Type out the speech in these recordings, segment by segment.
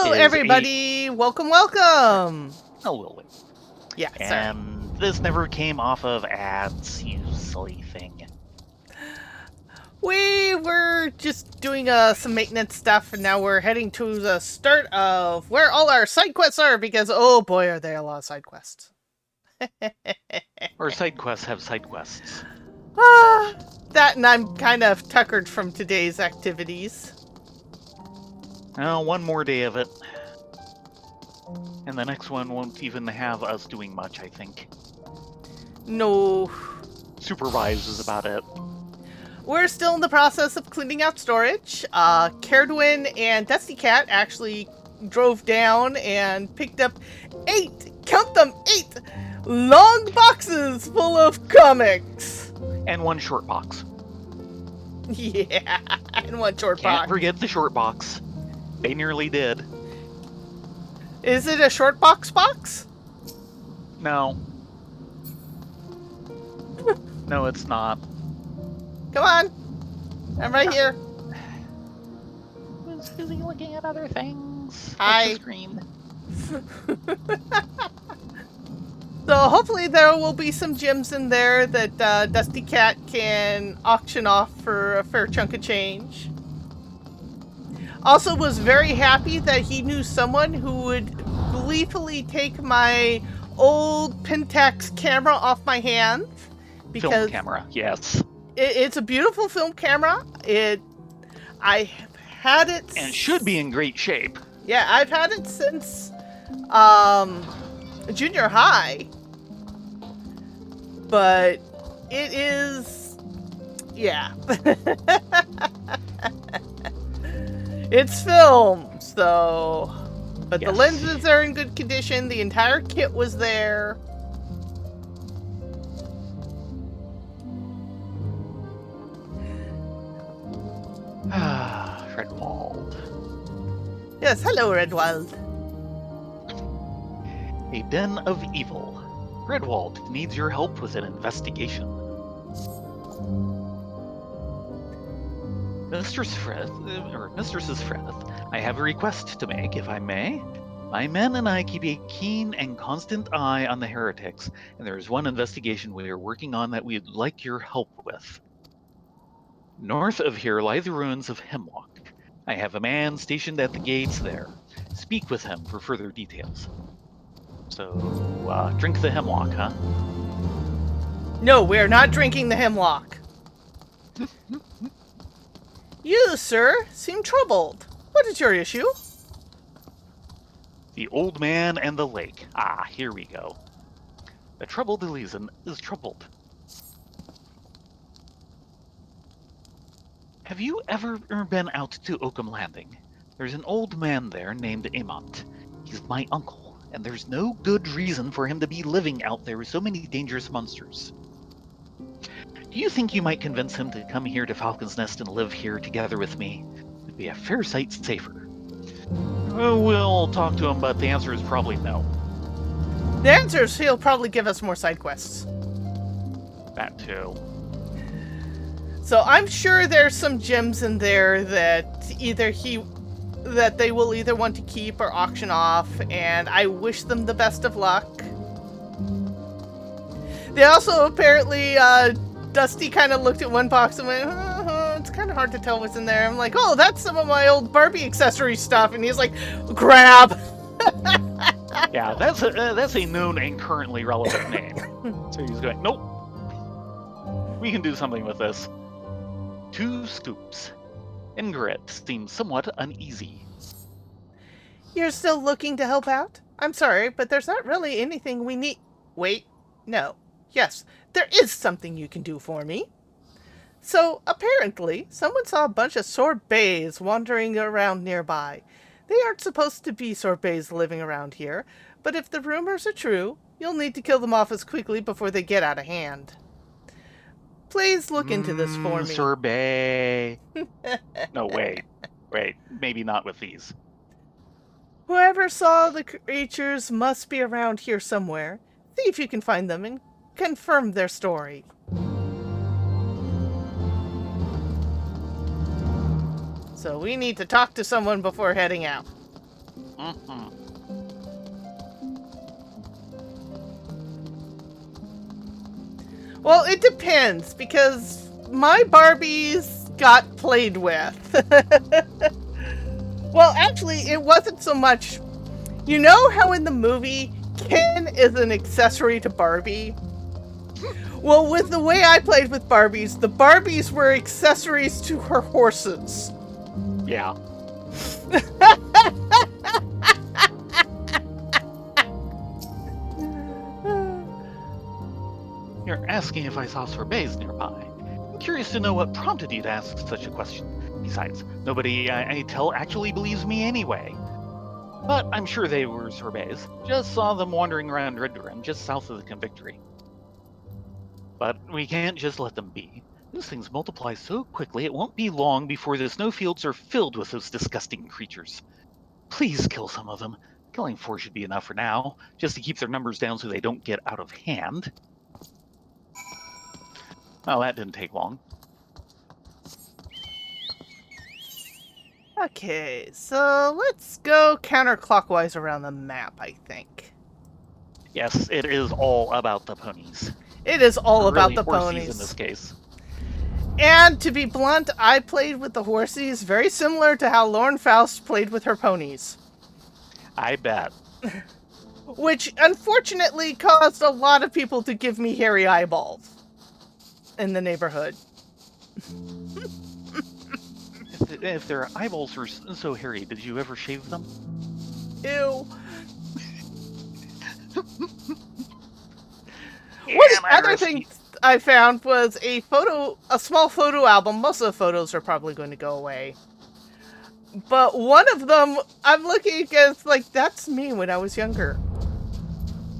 Hello, everybody. Welcome, welcome. Oh, will we? Yeah, sorry. And this never came off of ads, you silly thing. We were just doing some maintenance stuff, and now we're heading to the start of where all our side quests are, because, oh boy, are there a lot of side quests. Or side quests have side quests. That, and I'm kind of tuckered from today's activities. One more day of it. And the next one won't even have us doing much, I think. No. Supervised is about it. We're still in the process of cleaning out storage. Caredwin and Dusty Cat actually drove down and picked up 8, count them, 8 long boxes full of comics. And one short box. Yeah, and one short box. Can't forget the short box. They nearly did. Is it a short box? No. No, it's not. Come on. I'm right here. Was busy looking at other things. Hi. Off the screen. So hopefully there will be some gems in there that Dusty Cat can auction off for a fair chunk of change. Also was very happy that he knew someone who would gleefully take my old Pentax camera off my hands. Because film camera, yes. It's a beautiful film camera. I have had it... And should be in great shape. Yeah, I've had it since junior high. But it is... Yeah. It's film, so... But yes. The lenses are in good condition. The entire kit was there. Redwald. Yes, hello, Redwald. A den of evil. Redwald needs your help with an investigation. Mistress Freth, I have a request to make, if I may. My men and I keep a keen and constant eye on the heretics, and there is one investigation we are working on that we'd like your help with. North of here lie the ruins of Hemlock. I have a man stationed at the gates there. Speak with him for further details. So, drink the Hemlock, huh? No, we're not drinking the Hemlock. You, sir, seem troubled. What is your issue? The old man and the lake. Ah, here we go. The troubled Elysian is troubled. Have you ever been out to Oakham Landing? There's an old man there named Amont. He's my uncle, and there's no good reason for him to be living out there with so many dangerous monsters. Do you think you might convince him to come here to Falcon's Nest and live here together with me? It'd be a fair sight safer. We'll talk to him, but the answer is probably no. The answer is he'll probably give us more side quests. That too. So I'm sure there's some gems in there that they will either want to keep or auction off, and I wish them the best of luck. They also apparently, Dusty kind of looked at one box and went, it's kind of hard to tell what's in there. I'm like, oh, that's some of my old Barbie accessory stuff. And he's like, grab. Yeah, that's a known and currently relevant name. So he's going, nope. We can do something with this. 2 scoops. Ingrid seems somewhat uneasy. You're still looking to help out? I'm sorry, but there's not really anything we need. Wait, no. Yes, there is something you can do for me. So, apparently, someone saw a bunch of sorbets wandering around nearby. They aren't supposed to be sorbets living around here, but if the rumors are true, you'll need to kill them off as quickly before they get out of hand. Please look into this for me. Sorbet. No, wait, maybe not with these. Whoever saw the creatures must be around here somewhere. See if you can find them and confirm their story. So we need to talk to someone before heading out. Mm-hmm. Well, it depends, because my Barbies got played with. Well, actually, it wasn't so much... You know how in the movie, Ken is an accessory to Barbie? Well, with the way I played with Barbies, the Barbies were accessories to her horses. Yeah. You're asking if I saw sorbets nearby. I'm curious to know what prompted you to ask such a question. Besides, nobody I tell actually believes me anyway. But I'm sure they were sorbets. Just saw them wandering around Redrum, just south of the Convictory. But we can't just let them be. Those things multiply so quickly it won't be long before the snowfields are filled with those disgusting creatures. Please kill some of them. Killing 4 should be enough for now, just to keep their numbers down so they don't get out of hand. Well, that didn't take long. Okay, so let's go counterclockwise around the map, I think. Yes, it is all about the ponies. It is all about Really the horsies ponies. in this case. And to be blunt, I played with the horsies very similar to how Lauren Faust played with her ponies. I bet. Which unfortunately caused a lot of people to give me hairy eyeballs in the neighborhood. If their eyeballs were so hairy, did you ever shave them? Ew. One other thing I found was a small photo album. Most of the photos are probably going to go away. But one of them, I'm looking at, like, that's me when I was younger.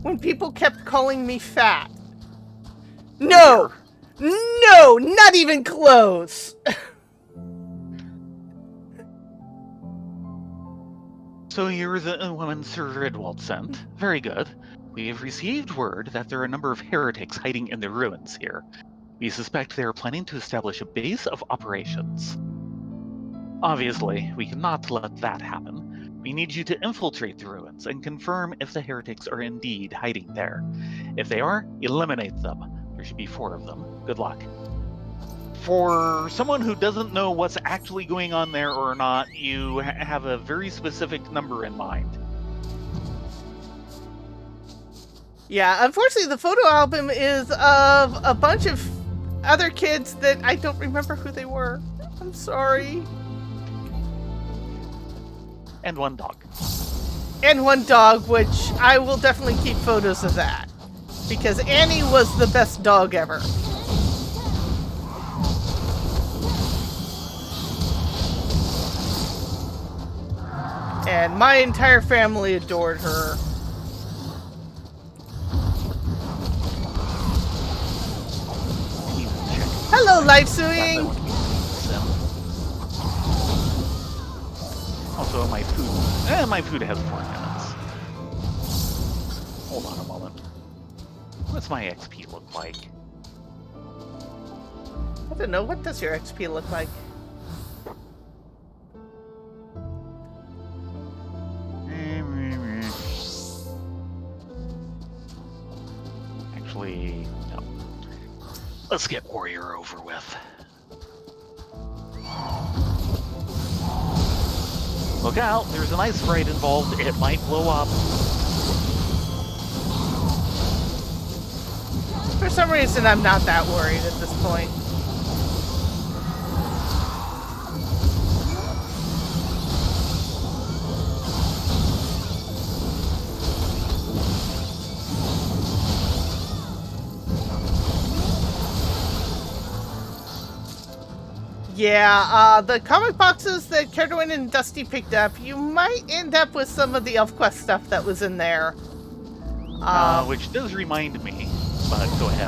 When people kept calling me fat. No! No! Not even close! So you're the woman Sir Ridwald sent. Very good. We have received word that there are a number of heretics hiding in the ruins here. We suspect they are planning to establish a base of operations. Obviously, we cannot let that happen. We need you to infiltrate the ruins and confirm if the heretics are indeed hiding there. If they are, eliminate them. There should be 4 of them. Good luck. For someone who doesn't know what's actually going on there or not, you have a very specific number in mind. Yeah, unfortunately the photo album is of a bunch of other kids that I don't remember who they were. I'm sorry. And 1 dog. And 1 dog, which I will definitely keep photos of that. Because Annie was the best dog ever. And my entire family adored her. Hello, Life Suing! Also, my food. My food has 4 minutes. Hold on a moment. What's my XP look like? I don't know. What does your XP look like? Actually, no. Let's get Warrior over with. Look out, there's an ice sprite involved. It might blow up. For some reason, I'm not that worried at this point. Yeah, the comic boxes that Cardoin and Dusty picked up, you might end up with some of the ElfQuest stuff that was in there. Which does remind me, but go ahead.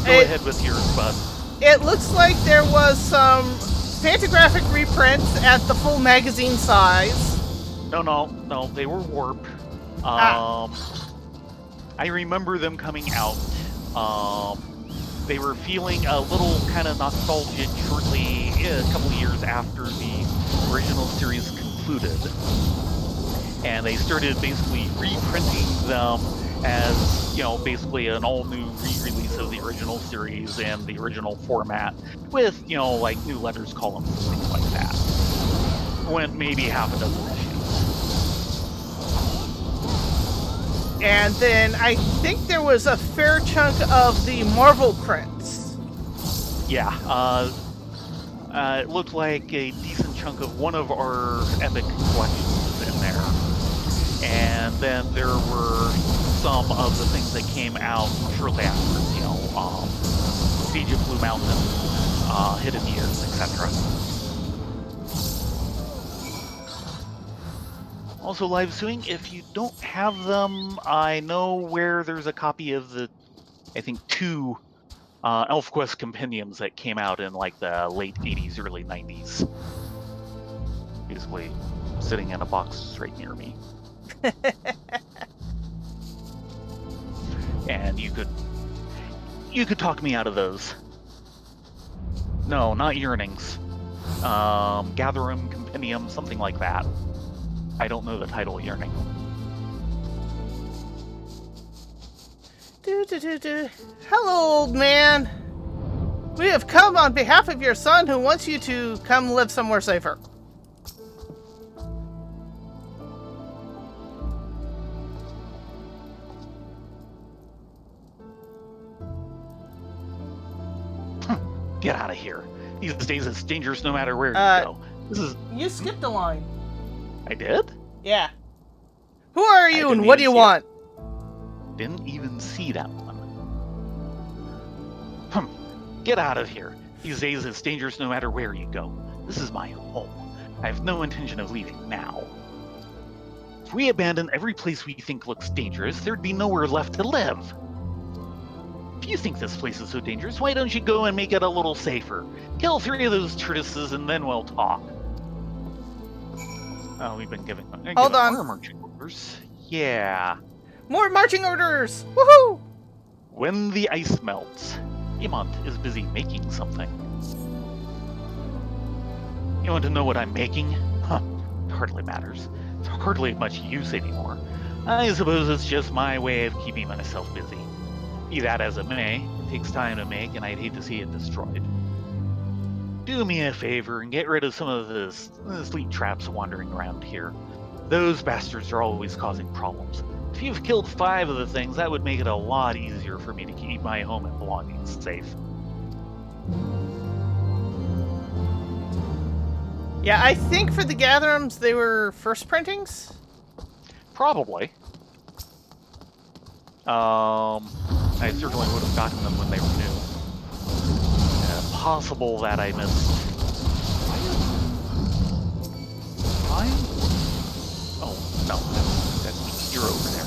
Go ahead with yours, bud. It looks like there was some Fantagraphic reprints at the full magazine size. No, they were warp. I remember them coming out. They were feeling a little kind of nostalgic shortly, a couple years after the original series included. And they started basically reprinting them as, basically an all-new re-release of the original series and the original format with, like new letters, columns, and things like that. Went maybe half a dozen issues. And then I think there was a fair chunk of the Marvel prints. Yeah, it looked like a decent chunk of one of our Epic collections in there. And then there were some of the things that came out shortly afterwards, Siege of Blue Mountain, Hidden Years, etc. Also, live suing, if you don't have them, I know where there's a copy of the, I think, 2 ElfQuest compendiums that came out in like the late 80s, early 90s. Basically sitting in a box right near me. And you could talk me out of those. No, not Yearnings. Gatherum, Compendium, something like that. I don't know the title Yearning. Hello, old man. We have come on behalf of your son who wants you to come live somewhere safer. Get out of here. These days it's dangerous no matter where you go. You skipped a line. I did? Yeah. Who are you and what do you want? Didn't even see that one. Get out of here. These days it's dangerous no matter where you go. This is my home. I have no intention of leaving now. If we abandon every place we think looks dangerous, there'd be nowhere left to live. If you think this place is so dangerous, why don't you go and make it a little safer? Kill 3 of those tortoises and then we'll talk. Oh, we've been given Hold on. more marching orders. Yeah. More marching orders! Woohoo! When the ice melts, Emont is busy making something. You want to know what I'm making? Huh, it hardly matters. It's hardly much use anymore. I suppose it's just my way of keeping myself busy. Be that as it may, it takes time to make, and I'd hate to see it destroyed. Do me a favor and get rid of some of the sleep traps wandering around here. Those bastards are always causing problems. If you've killed 5 of the things, that would make it a lot easier for me to keep my home and belongings safe. Yeah, I think for the Gatherums, they were first printings? Probably. I certainly would have gotten them when they were new. Possible that I missed. Fine? Oh, no, that's me. You're over there.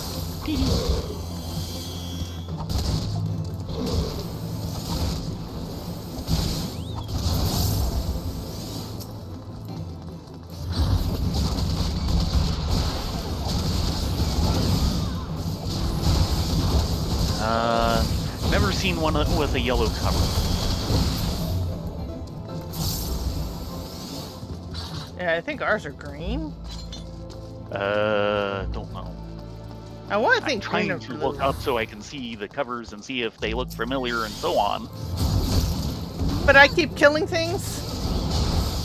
Never seen one with a yellow cover. Yeah, I think ours are green. Don't know. I want to think I'm trying to look up so I can see the covers and see if they look familiar and so on. But I keep killing things?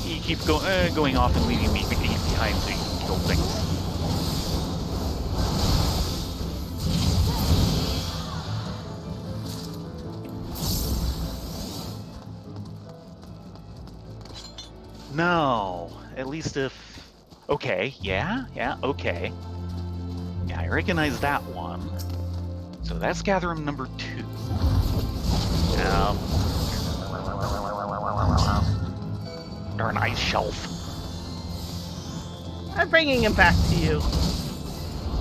You keep going off and leaving me behind so you can kill things. No, at least if... Okay, yeah, okay. Yeah, I recognize that one. So that's Gatherum number 2. Darn ice shelf. I'm bringing him back to you.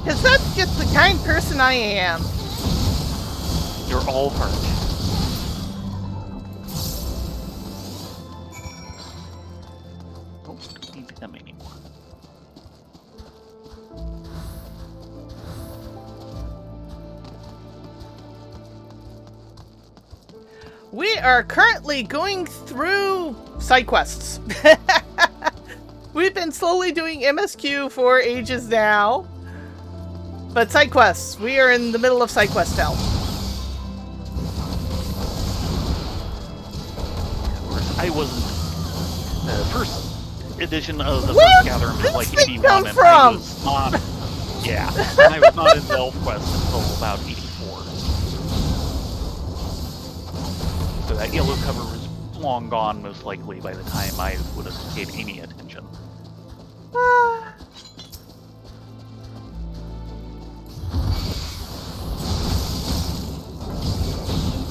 Because that's just the kind person I am. You're all heart. Oh, don't need them anymore. We are currently going through side quests. We've been slowly doing MSQ for ages now. But side quests. We are in the middle of side quest hell. Of course, I wasn't. The first edition of the Where first Gathering did was like this thing 81, come and from? I was not. Yeah, and I was not in ElfQuest until about 84. So that yellow cover was long gone, most likely, by the time I would have paid any attention.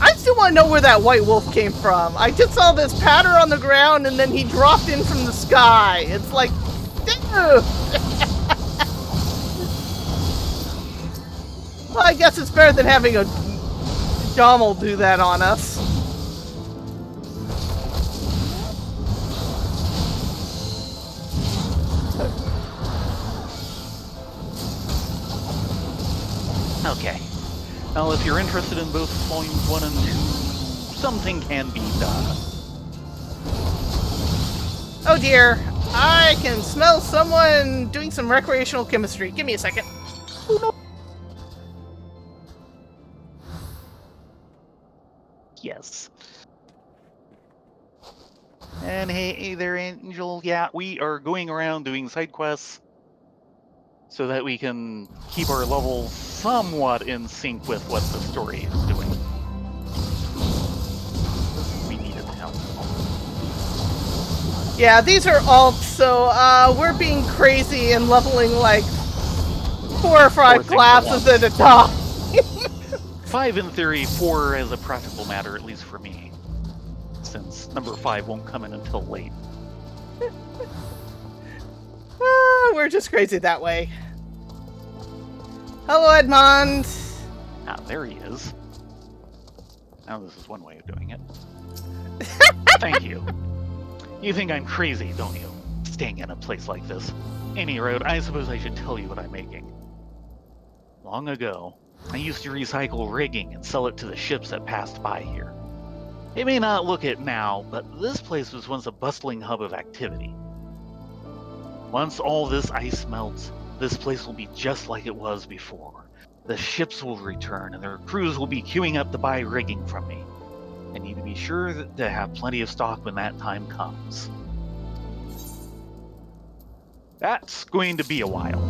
I still want to know where that white wolf came from. I just saw this patter on the ground and then he dropped in from the sky. It's like, dude. Well, I guess it's better than having a Dommel do that on us. Okay. Well, if you're interested in both volumes 1 and 2, something can be done. Oh dear, I can smell someone doing some recreational chemistry. Give me a second. Oh, no. Yes. And hey there, Angel. Yeah, we are going around doing side quests so that we can keep our levels somewhat in sync with what the story is doing. We needed help. Yeah, these are alts, so we're being crazy and leveling like 4 or 5 classes at a time. 5 in theory, 4 as a practical matter, at least for me, since number 5 won't come in until late. We're just crazy that way. Hello, Edmond. Ah, there he is. Now this is one way of doing it. Thank you. You think I'm crazy, don't you? Staying in a place like this. Any road, I suppose I should tell you what I'm making. Long ago, I used to recycle rigging and sell it to the ships that passed by here. It may not look it now, but this place was once a bustling hub of activity. Once all this ice melts, this place will be just like it was before. The ships will return and their crews will be queuing up to buy rigging from me. I need to be sure to have plenty of stock when that time comes. That's going to be a while.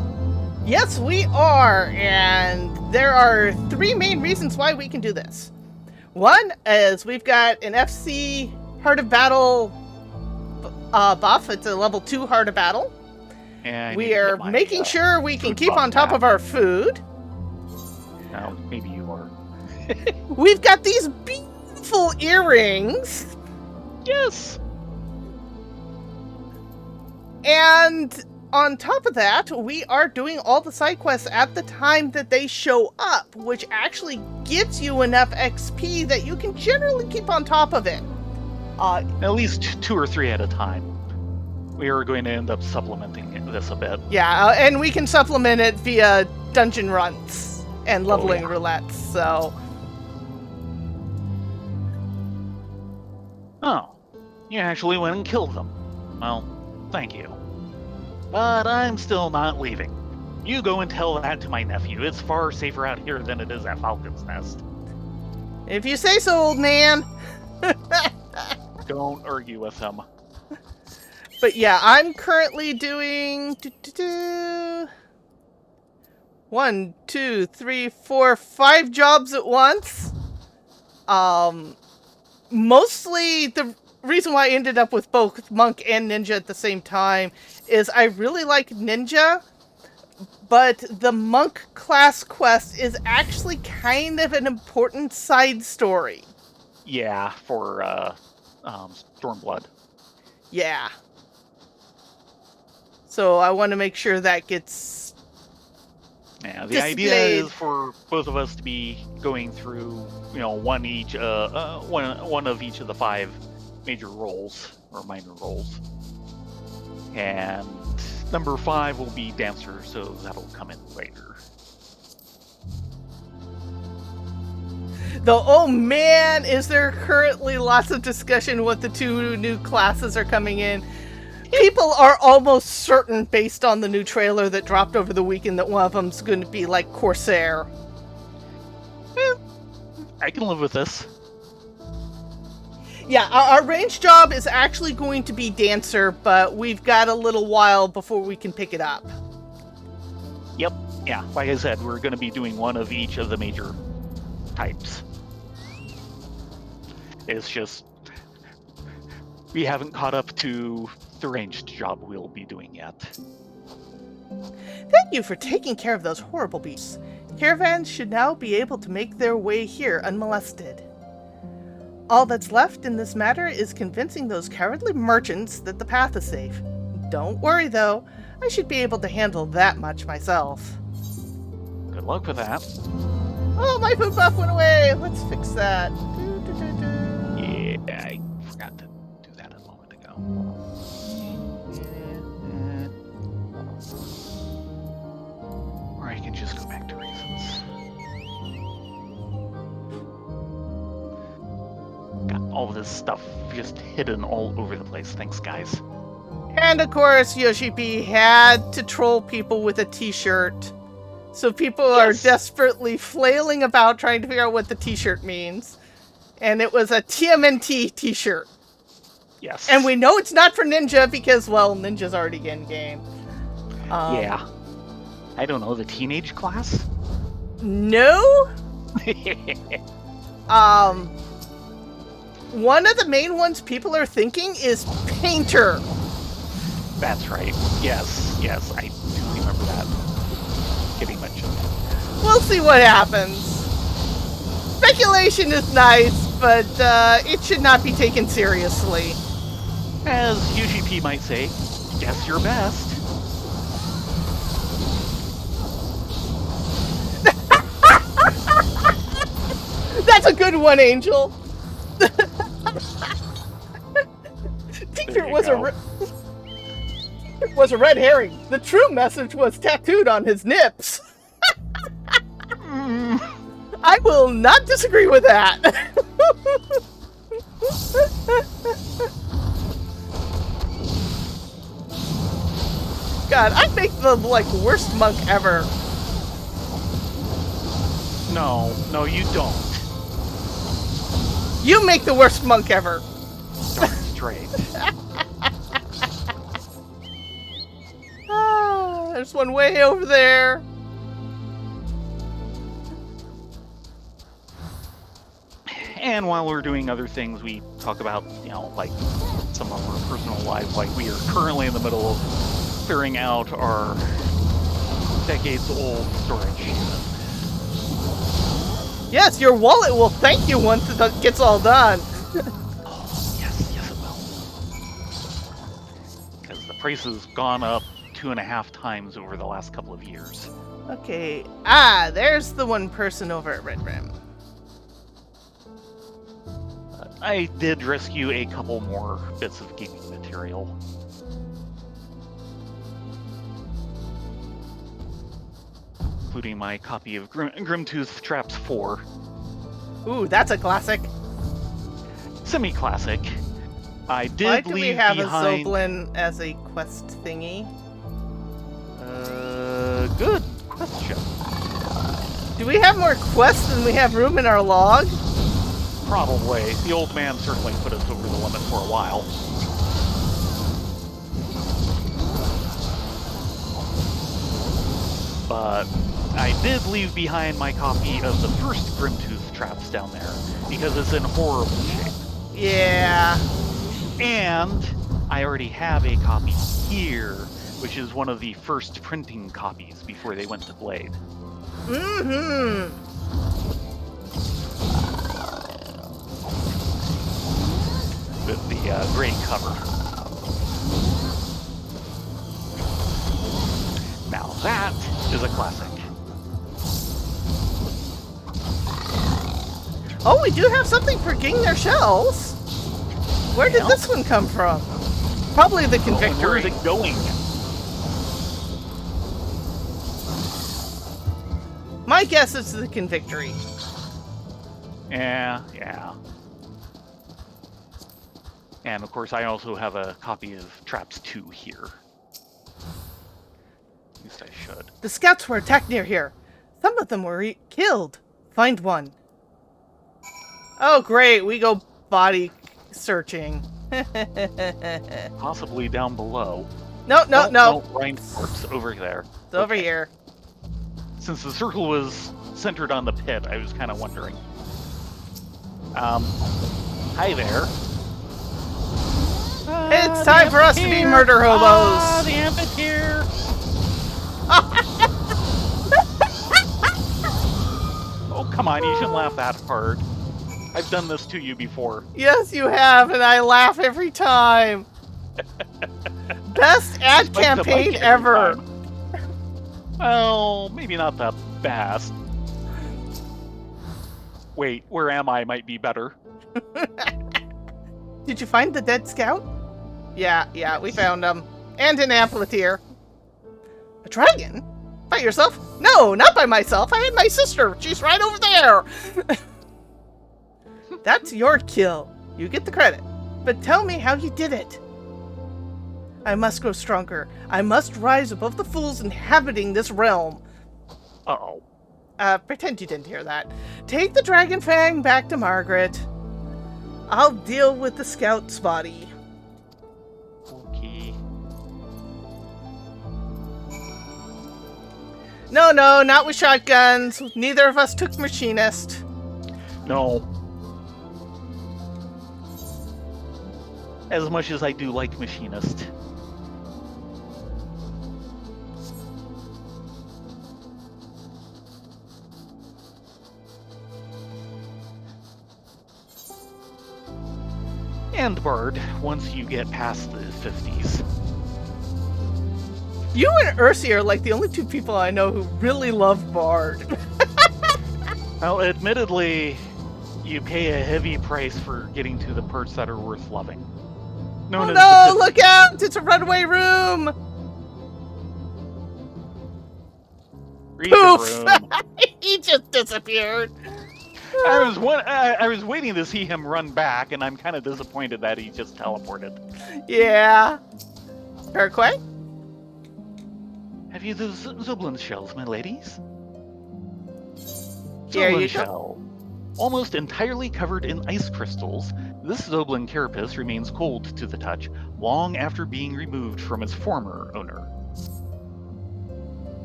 Yes, we are, and there are 3 main reasons why we can do this. One is we've got an FC Heart of Battle buff. It's a level 2 Heart of Battle. And we are making sure we can keep on top of our food. Now, maybe you are. We've got these beautiful earrings. Yes! And on top of that, we are doing all the side quests at the time that they show up, which actually gives you enough XP that you can generally keep on top of it. At least 2 or 3 at a time. We are going to end up supplementing this a bit. Yeah, and we can supplement it via dungeon runs and leveling roulettes, so... Oh, you actually went and killed them. Well, thank you. But I'm still not leaving. You go and tell that to my nephew. It's far safer out here than it is at Falcon's Nest. If you say so, old man. Don't argue with him. But yeah, I'm currently doing 1, 2, 3, 4, 5 jobs at once. Mostly the reason why I ended up with both Monk and Ninja at the same time is I really like Ninja, but the Monk class quest is actually kind of an important side story. Yeah, for Stormblood. Yeah. So I want to make sure that gets Yeah, the idea is for both of us to be going through, one of each of the 5 major roles or minor roles, and number 5 will be Dancer, so that'll come in later. Though, oh man, is there currently lots of discussion what the 2 new classes are coming in. People are almost certain, based on the new trailer that dropped over the weekend, that one of them's going to be like Corsair. I can live with this. Yeah, our range job is actually going to be Dancer, but we've got a little while before we can pick it up. Yep. Yeah, like I said, we're going to be doing one of each of the major types. It's just we haven't caught up to the ranged job we'll be doing yet. Thank you for taking care of those horrible beasts. Caravans should now be able to make their way here unmolested. All that's left in this matter is convincing those cowardly merchants that the path is safe. Don't worry, though. I should be able to handle that much myself. Good luck with that. Oh, my food buff went away! Let's fix that. Yeah, I forgot to do that a moment ago. Or I can just go back to reasons. Got all this stuff just hidden all over the place. Thanks, guys. And of course, Yoshi P had to troll people with a t-shirt. So people are desperately flailing about trying to figure out what the t-shirt means. And it was a TMNT t-shirt. Yes. And we know it's not for Ninja because, well, Ninja's already in game. Yeah. I don't know, the teenage class? No? One of the main ones people are thinking is Painter. That's right. Yes, I do remember that getting mentioned. We'll see what happens. Speculation is nice, but it should not be taken seriously. As UGP might say, guess your best. That's a good one, Angel. T-shirt was a red herring. The true message was tattooed on his nips. I will not disagree with that. God, I'd make the worst monk ever. No, you don't. You make the worst monk ever. Darn straight. There's one way over there. And while we're doing other things, we talk about, some of our personal lives. Like, we are currently in the middle of clearing out our decades-old storage unit. Yes, your wallet will thank you once it gets all done. Oh, yes, it will. Because the price has gone up 2.5 times over the last couple of years. Okay. There's the one person over at Red Rim. I did rescue a couple more bits of gaming material. Including my copy of Grimtooth Traps 4. Ooh, that's a classic. Semi-classic. I did Why do we have behind... a Zoblin as a quest thingy? Good question. Do we have more quests than we have room in our log? Probably. The old man certainly put us over the limit for a while. But I did leave behind my copy of the first Grimtooth Traps down there, because it's in horrible shape. Yeah. And I already have a copy here, which is one of the first printing copies before they went to Blade. Mm-hmm. With the gray cover. Now that is a classic. Oh, we do have something for getting their shells. Where did this one come from? Probably the Convictory. Where is it going? My guess is the Convictory. Yeah. And of course, I also have a copy of Traps 2 here. At least I should. The scouts were attacked near here. Some of them were killed. Find one. Oh, great. We go body searching. Possibly down below. No. Ryan's corpse over there. It's over here. Since the circle was centered on the pit, I was kind of wondering. Hi there. It's time for us to be murder hobos. The amp is here. Oh, come on, you shouldn't laugh that hard. I've done this to you before. Yes, you have, and I laugh every time. Best ad campaign ever. Well, maybe not the best. Wait, where am I might be better. Did you find the dead scout? Yeah, we found him. And an amplitude. A dragon? By yourself? No, not by myself. I had my sister. She's right over there. That's your kill. You get the credit. But tell me how you did it. I must grow stronger. I must rise above the fools inhabiting this realm. Uh-oh. Pretend you didn't hear that. Take the dragon fang back to Margaret. I'll deal with the scout's body. Okay. No, not with shotguns. Neither of us took machinist. No. As much as I do like machinist. And Bard, once you get past the 50s. You and Eorzea are like the only two people I know who really love Bard. Well, admittedly, you pay a heavy price for getting to the parts that are worth loving. Oh no, look out! It's a runaway room! Read the room. He just disappeared. I was waiting to see him run back, and I'm kind of disappointed that he just teleported. Yeah. Kirkway? Have you the Zoblin shells, my ladies? Here you Zoblin go. shell. Almost entirely covered in ice crystals, this Zoblin carapace remains cold to the touch long after being removed from its former owner.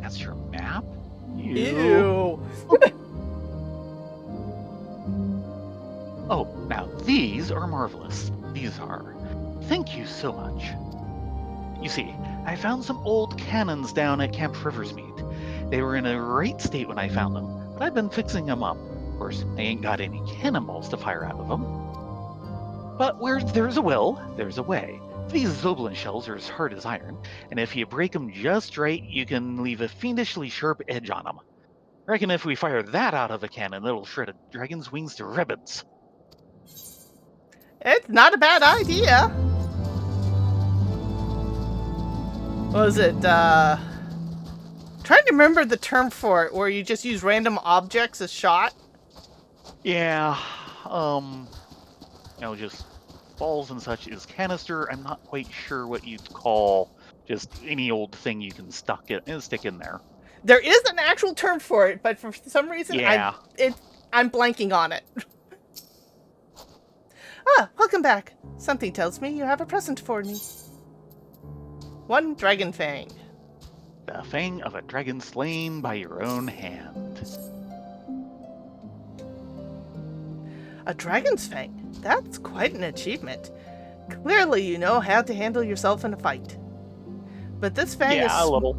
That's your map? Ew. Oh, now these are marvelous. These are. Thank you so much. You see, I found some old cannons down at Camp Riversmeet. They were in a great state when I found them, but I've been fixing them up. Of course, I ain't got any cannonballs to fire out of them. But where there's a will, there's a way. These Zoblin shells are as hard as iron, and if you break them just right, you can leave a fiendishly sharp edge on them. I reckon if we fire that out of a cannon, it'll shred a dragon's wings to ribbons. It's not a bad idea. What was it? Trying to remember the term for it, where you just use random objects as shot. Yeah, just balls and such is canister. I'm not quite sure what you'd call just any old thing you can stick in there. There is an actual term for it, but for some reason, Yeah. I'm blanking on it. Welcome back. Something tells me you have a present for me. One dragon fang. The fang of a dragon slain by your own hand. A dragon's fang? That's quite an achievement. Clearly you know how to handle yourself in a fight. But this fang a little.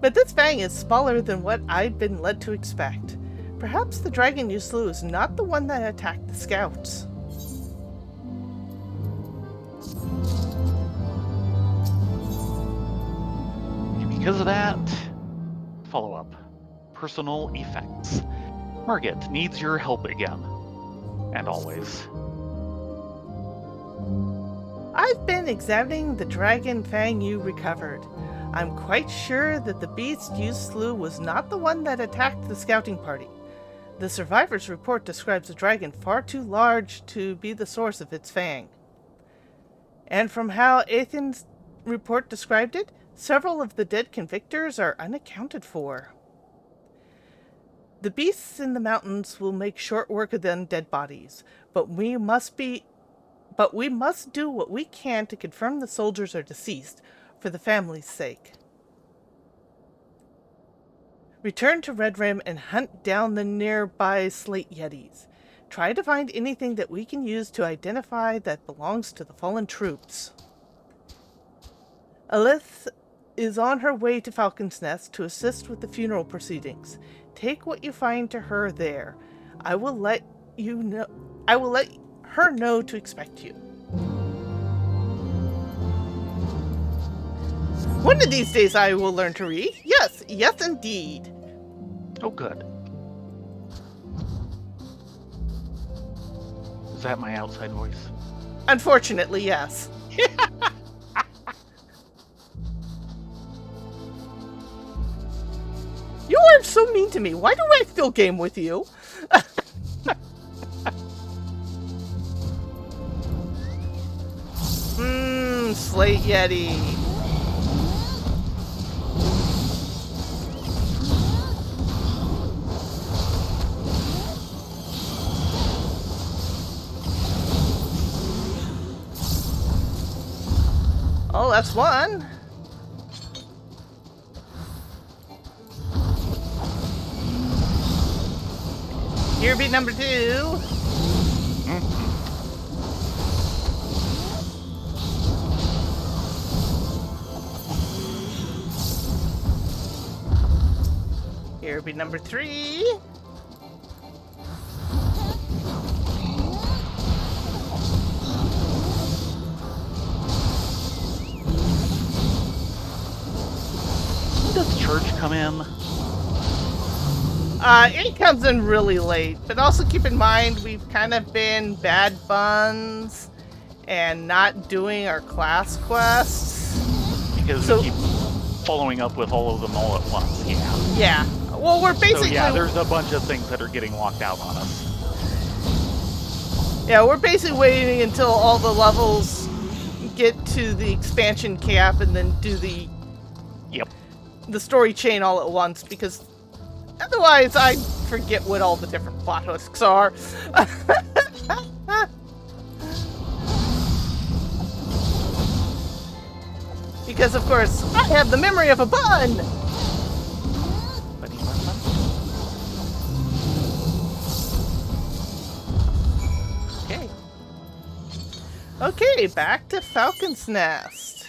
But this fang is smaller than what I've been led to expect. Perhaps the dragon you slew is not the one that attacked the scouts. And because of that, follow-up. Personal effects. Margit needs your help again. And always. I've been examining the dragon fang you recovered. I'm quite sure that the beast you slew was not the one that attacked the scouting party. The survivor's report describes a dragon far too large to be the source of its fang. And from how Ethan's report described it, several of the dead convictors are unaccounted for. The beasts in the mountains will make short work of the undead bodies, but we must do what we can to confirm the soldiers are deceased, for the family's sake. Return to Red Rim and hunt down the nearby slate yetis. Try to find anything that we can use to identify that belongs to the fallen troops. Alith is on her way to Falcon's Nest to assist with the funeral proceedings. Take what you find to her there. I will let her know to expect you. One of these days I will learn to read. Yes, yes indeed. Oh, good. Is that my outside voice? Unfortunately, yes. You are so mean to me. Why do I still game with you? Slate Yeti. Oh, that's one. Here be number 2. Here be number 3. Does church come in? It comes in really late, but also keep in mind we've kind of been bad buns and not doing our class quests. Because we keep following up with all of them all at once, yeah. Yeah. Well, we're basically... So yeah, there's a bunch of things that are getting locked out on us. Yeah, we're basically waiting until all the levels get to the expansion cap and then do the story chain all at once, because otherwise I forget what all the different plot hooks are. Because of course I have the memory of a bun. Okay, back to Falcon's Nest.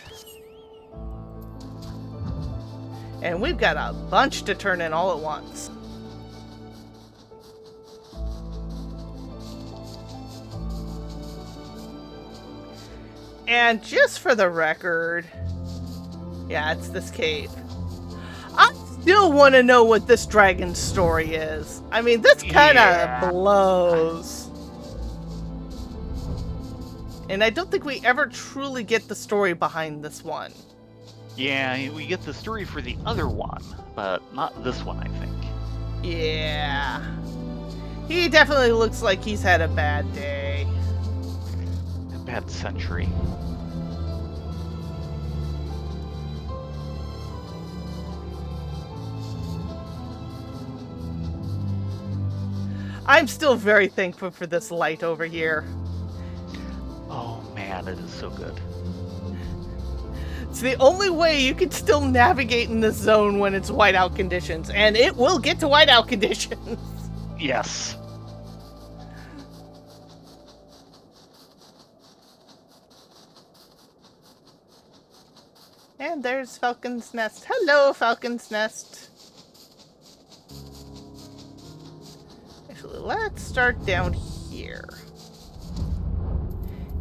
And we've got a bunch to turn in all at once. And just for the record, yeah, it's this cave. I still want to know what this dragon's story is. I mean, this kind of blows. And I don't think we ever truly get the story behind this one. Yeah, we get the story for the other one, but not this one, I think. Yeah. He definitely looks like he's had a bad day. A bad century. I'm still very thankful for this light over here. Oh man, it is so good. It's the only way you can still navigate in this zone when it's whiteout conditions, and it will get to whiteout conditions. Yes. And there's Falcon's Nest. Hello, Falcon's Nest. Actually, let's start down here.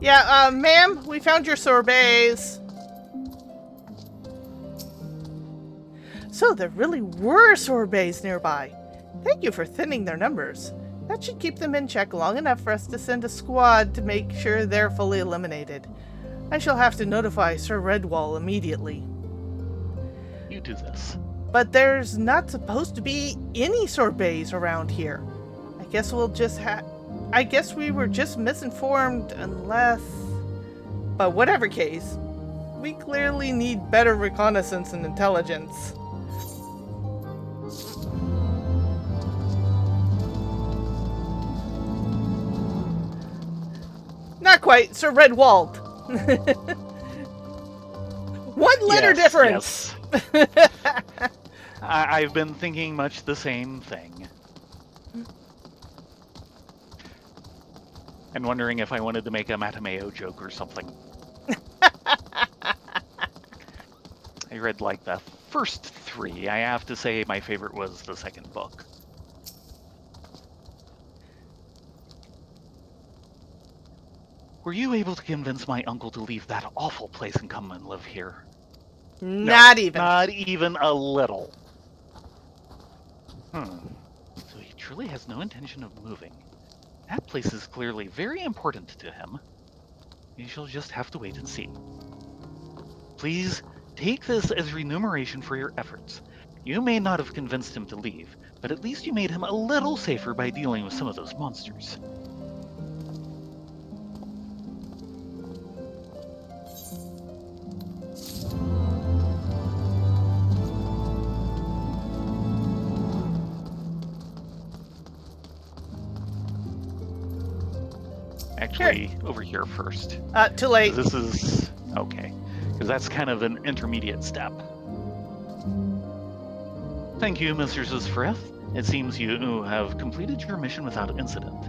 Yeah, ma'am, we found your sorbets. So there really were sorbets nearby. Thank you for thinning their numbers. That should keep them in check long enough for us to send a squad to make sure they're fully eliminated. I shall have to notify Sir Redwall immediately. You do this. But there's not supposed to be any sorbets around here. I guess we were just misinformed unless... But whatever case, we clearly need better reconnaissance and intelligence. Not quite, Sir Redwald. One letter difference. Yes. I've been thinking much the same thing. And wondering if I wanted to make a Matameo joke or something. I read like the first 3. I have to say my favorite was the second book. Were you able to convince my uncle to leave that awful place and come and live here? Not even. Not even a little. So he truly has no intention of moving. That place is clearly very important to him. We shall just have to wait and see. Please, take this as remuneration for your efforts. You may not have convinced him to leave, but at least you made him a little safer by dealing with some of those monsters. Actually, over here first. Too late. This is... okay. Because that's kind of an intermediate step. Thank you, Mr. Zisfrith. It seems you have completed your mission without incident.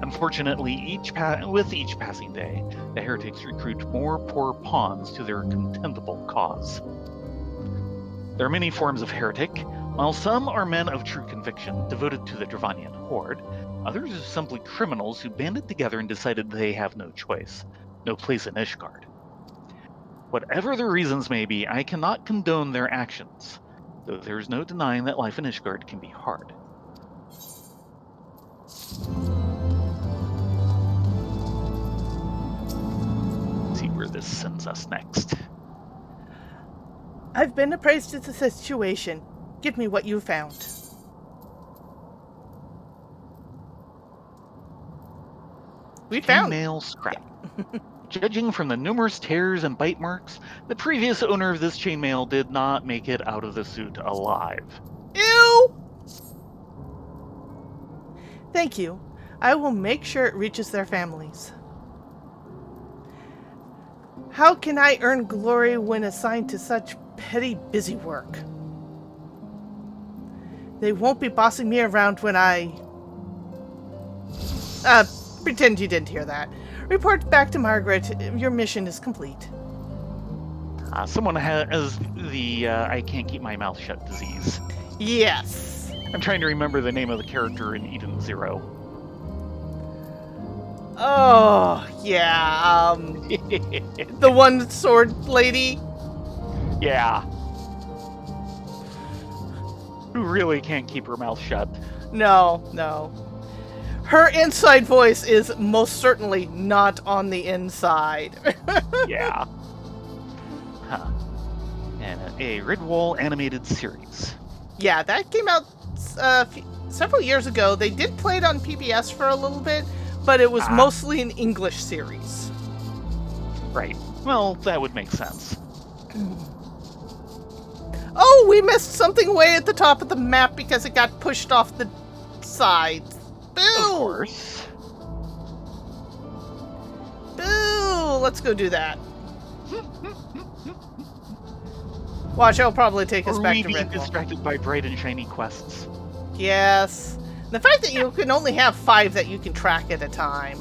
Unfortunately, with each passing day, the heretics recruit more poor pawns to their contemptible cause. There are many forms of heretic. While some are men of true conviction, devoted to the Dravanian horde, others are simply criminals who banded together and decided they have no choice, no place in Ishgard. Whatever their reasons may be, I cannot condone their actions, though there is no denying that life in Ishgard can be hard. Let's see where this sends us next. I've been appraised of the situation. Give me what you found. We found Chainmail scrap. Judging from the numerous tears and bite marks, the previous owner of this chainmail did not make it out of the suit alive. Ew! Thank you. I will make sure it reaches their families. How can I earn glory when assigned to such petty busy work? They won't be bossing me around when I... pretend you didn't hear that. Report back to Margaret. Your mission is complete. Someone has the I can't keep my mouth shut disease. Yes. I'm trying to remember the name of the character in Eden Zero. Oh, yeah. The one sword lady? Yeah. Who really can't keep her mouth shut. No. Her inside voice is most certainly not on the inside. Yeah. Huh. And a Ridwall animated series. Yeah, that came out several years ago. They did play it on PBS for a little bit, but it was mostly an English series. Right. Well, that would make sense. Oh, we missed something way at the top of the map because it got pushed off the sides. Boo! Of course. Boo! Let's go do that. Watch, it'll probably take us back to being Redwall. distracted by bright and shiny quests. Yes. The fact that you can only have 5 that you can track at a time.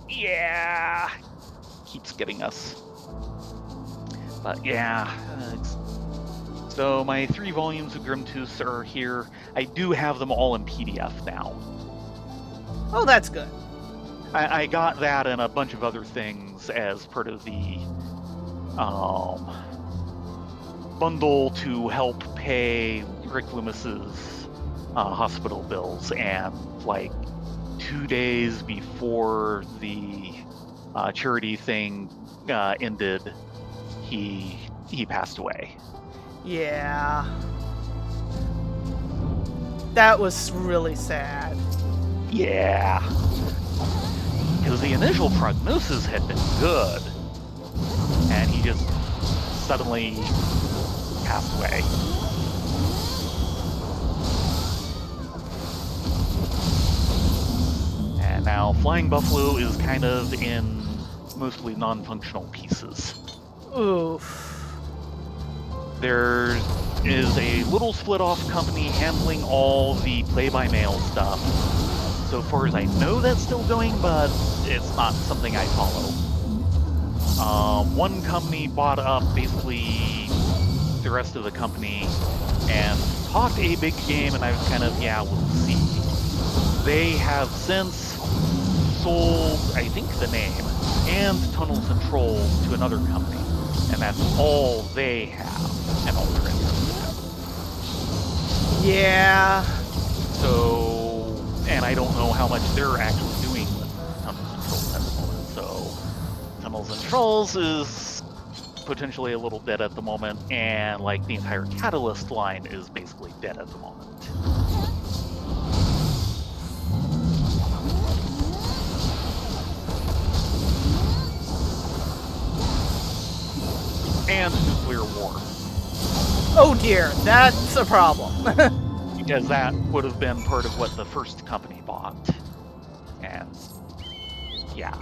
Yeah. Keeps getting us. But yeah. So my 3 volumes of Grimtooth are here. I do have them all in PDF now. Oh, that's good. I got that and a bunch of other things as part of the bundle to help pay Rick Loomis's hospital bills, and like 2 days before the charity thing ended, he passed away. Yeah. That was really sad. Yeah. Because the initial prognosis had been good. And he just suddenly passed away. And now Flying Buffalo is kind of in mostly non-functional pieces. Oof. There is a little split-off company handling all the play-by-mail stuff. So far as I know, that's still going, but it's not something I follow. One company bought up basically the rest of the company and talked a big game, and I was kind of, yeah, we'll see. They have since sold, I think, the name and Tunnels and Trolls to another company, and that's all they have and all they're interested in. Yeah. So, and I don't know how much they're actually doing with Tunnels and Trolls at the moment, so Tunnels and Trolls is potentially a little dead at the moment, and like the entire Catalyst line is basically dead at the moment. And nuclear war. Oh dear, that's a problem. Because that would have been part of what the first company bought. And yeah.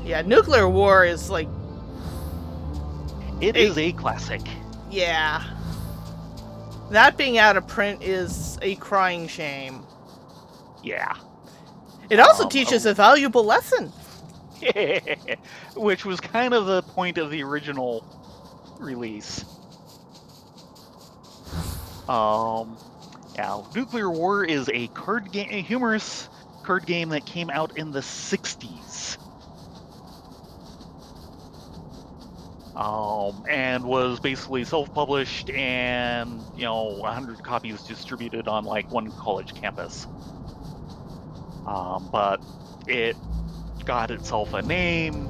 Yeah, nuclear war is like... It is a classic. Yeah. That being out of print is a crying shame. Yeah. It also teaches a valuable lesson. Which was kind of the point of the original release. Yeah, Nuclear War is a card game, a humorous card game that came out in the 60s. And was basically self-published and, 100 copies distributed on like one college campus. But it got itself a name.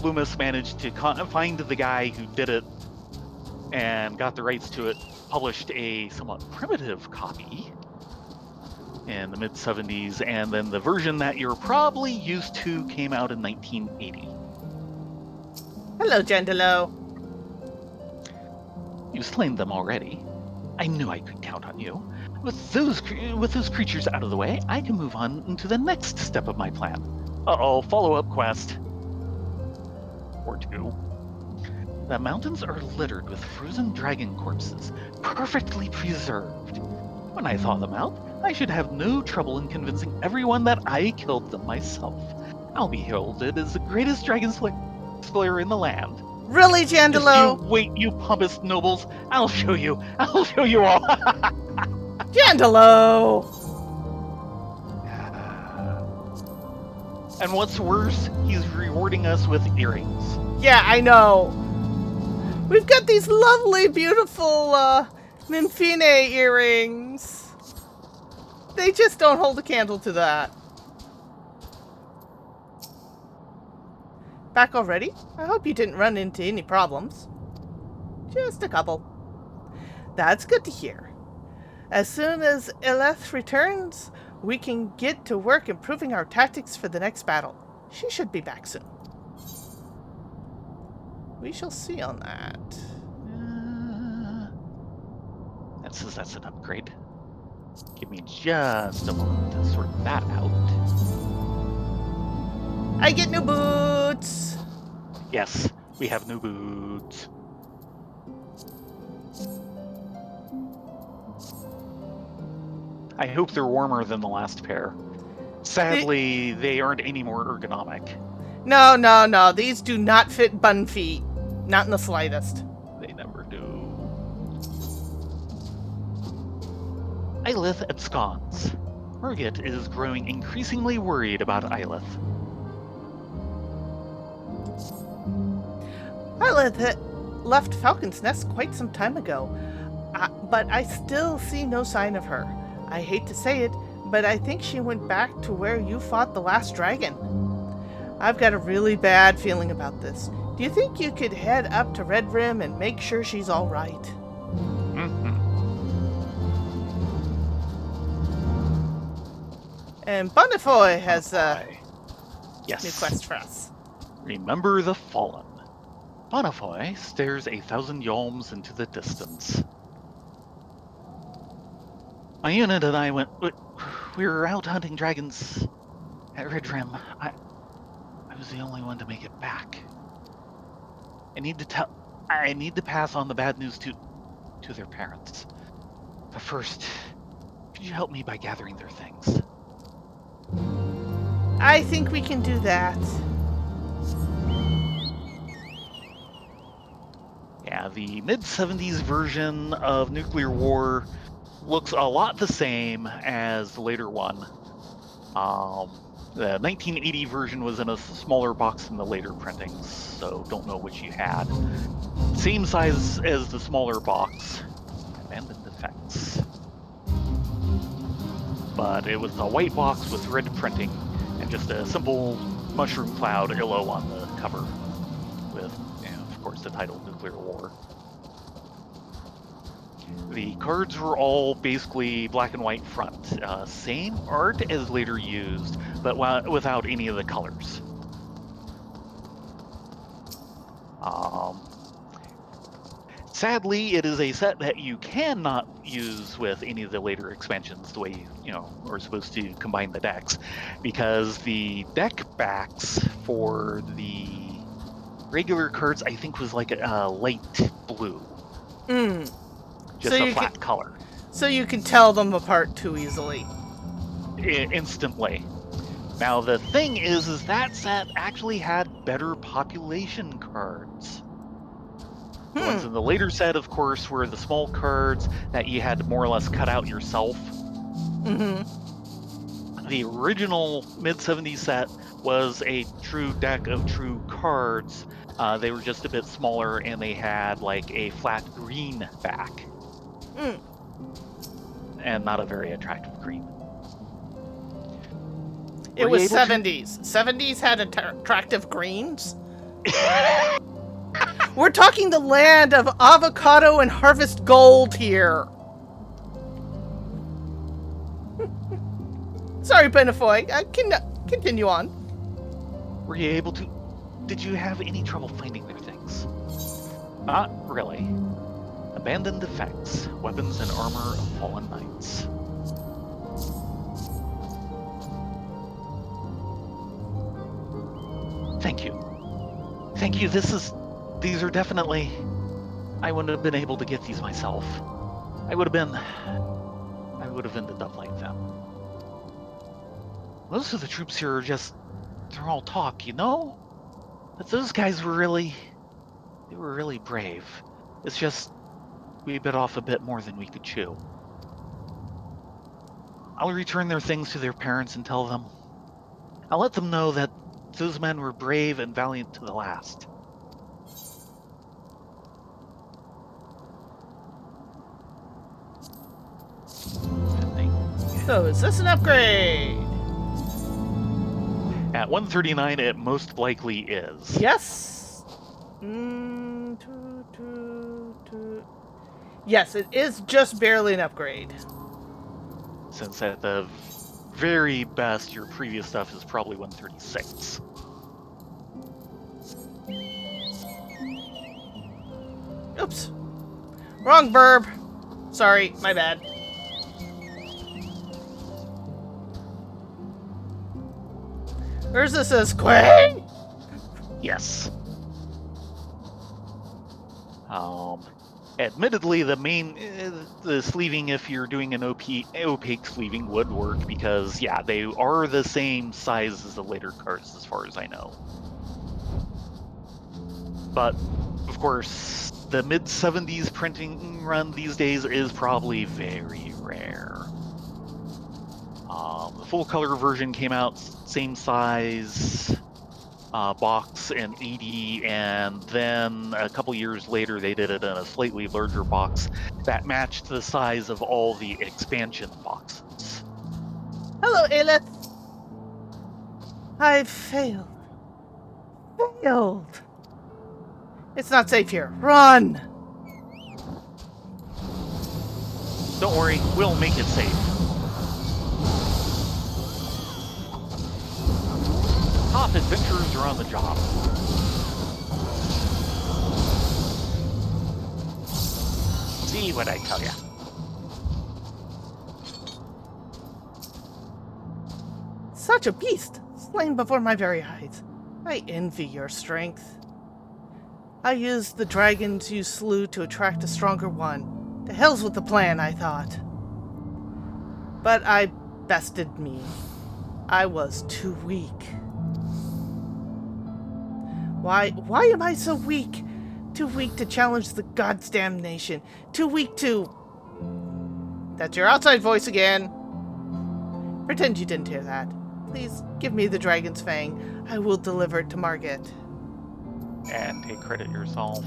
Loomis managed to find the guy who did it and got the rights to it, published a somewhat primitive copy in the mid-70s, and then the version that you're probably used to came out in 1980. Hello, Gendelo. You've slain them already. I knew I could count on you. With those creatures out of the way, I can move on into the next step of my plan. Uh-oh, follow-up quest. Or two. The mountains are littered with frozen dragon corpses, perfectly preserved. When I thaw them out, I should have no trouble in convincing everyone that I killed them myself. I'll be heralded as the greatest dragon slayer in the land. Really, Gendelo? Just you wait, you pompous nobles. I'll show you. I'll show you all. Gendelo! And what's worse, he's rewarding us with earrings. Yeah, I know. We've got these lovely, beautiful Mimfine earrings. They just don't hold a candle to that. Back already? I hope you didn't run into any problems. Just a couple. That's good to hear. As soon as Eleth returns, we can get to work improving our tactics for the next battle. She should be back soon. We shall see on that. That says that's an upgrade. Give me just a moment to sort that out. I get new boots! Yes, we have new boots. I hope they're warmer than the last pair. Sadly, they aren't any more ergonomic. No. These do not fit bun feet. Not in the slightest. They never do. Eilith absconds. Murgit is growing increasingly worried about Eilith. Eilith left Falcon's Nest quite some time ago, but I still see no sign of her. I hate to say it, but I think she went back to where you fought the last dragon. I've got a really bad feeling about this. Do you think you could head up to Red Rim and make sure she's all right? Mm-hmm. And Bonifoy has a new Yes. quest for us. Remember the fallen. Bonifoy stares 1,000 yalms into the distance. My unit and I we were out hunting dragons at Ridrim. I was the only one to make it back. I need to pass on the bad news to their parents. But first, could you help me by gathering their things? I think we can do that. Yeah, the mid-70s version of Nuclear War looks a lot the same as the later one. The 1980 version was in a smaller box than the later printings, so don't know which you had. Same size as the smaller box, Abandoned Effects. But it was a white box with red printing and just a simple mushroom cloud illo on the cover with, of course, the title Nuclear War. The cards were all basically black and white front. Same art as later used, but without any of the colors. Sadly, it is a set that you cannot use with any of the later expansions the way are supposed to combine the decks, because the deck backs for the regular cards I think was like a light blue. Just a flat color. So you can tell them apart too easily. Instantly. Now the thing is that set actually had better population cards. The ones in the later set, of course, were the small cards that you had to more or less cut out yourself. The original mid-70s set was a true deck of true cards. They were just a bit smaller, and they had like a flat green back. And not a very attractive green. It was 70s. 70s had attractive greens? We're talking the land of avocado and harvest gold here. Sorry, Benifoy. Continue on. Were you able to... Did you have any trouble finding their things? Not really. Abandoned Effects. Weapons and Armor of Fallen Knights. Thank you. Thank you. These are definitely... I wouldn't have been able to get these myself. I would have ended up like them. Most of the troops here are they're all talk, But those guys were really brave. It's just, we bit off a bit more than we could chew. I'll return their things to their parents and tell them. I'll let them know that those men were brave and valiant to the last. So, is this an upgrade? At 139, it most likely is. Yes. Yes, it is just barely an upgrade. Since at the very best, your previous stuff is probably 136. Oops. Wrong verb. Sorry, my bad. Urza says, Quang? Yes. Admittedly, the sleeving, if you're doing an opaque sleeving, would work because, yeah, they are the same size as the later cards as far as I know. But, of course, the mid-70s printing run these days is probably very rare. The full-color version came out same size box in 80, and then a couple years later they did it in a slightly larger box that matched the size of all the expansion boxes. Hello, Aelith. I've failed. It's not safe here. Run! Don't worry, we'll make it safe. adventurers are on the job. See what I tell ya. Such a beast, slain before my very eyes. I envy your strength. I used the dragons you slew to attract a stronger one. To hell's with the plan, I thought. But I bested me. I was too weak. Why am I so weak? Too weak to challenge the God's damnation. Too weak to... That's your outside voice again. Pretend you didn't hear that. Please give me the dragon's fang. I will deliver it to Margit. And take credit yourself.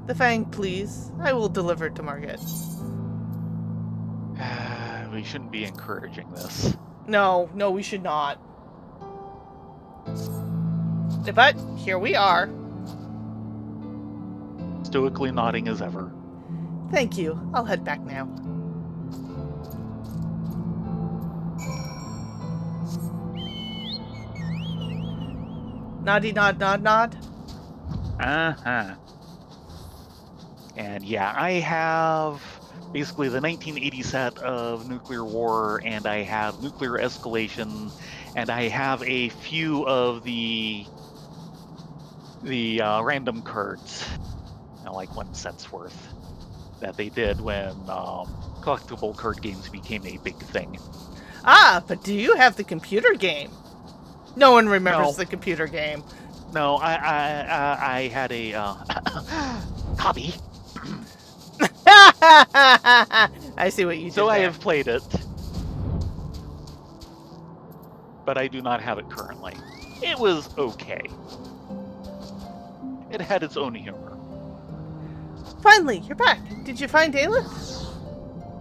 The fang, please. I will deliver it to Margit. We shouldn't be encouraging this. No, we should not. But here we are. Stoically nodding as ever. Thank you. I'll head back now. Noddy nod nod nod. Uh-huh. And yeah, I have basically the 1980 set of Nuclear War, and I have Nuclear Escalation, and I have a few of the random cards, like 1 set's worth, that they did when collectible card games became a big thing. Ah, but do you have the computer game? No one remembers No. the computer game. No, I had a hobby. I see what you did So I there. have played it, but I do not have it currently. It was okay. It had its own humor. Finally, you're back. Did you find Aelith?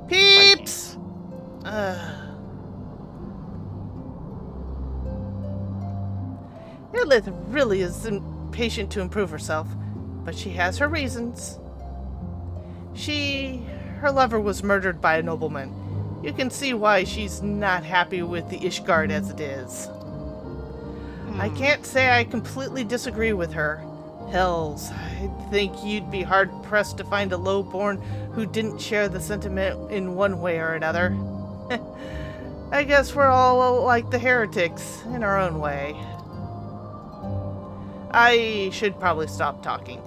Peeps! Aelith really is impatient to improve herself, but she has her reasons. Her lover was murdered by a nobleman. You can see why she's not happy with the Ishgard as it is. I can't say I completely disagree with her. Hells, I think you'd be hard-pressed to find a lowborn who didn't share the sentiment in one way or another. I guess we're all like the heretics, in our own way. I should probably stop talking.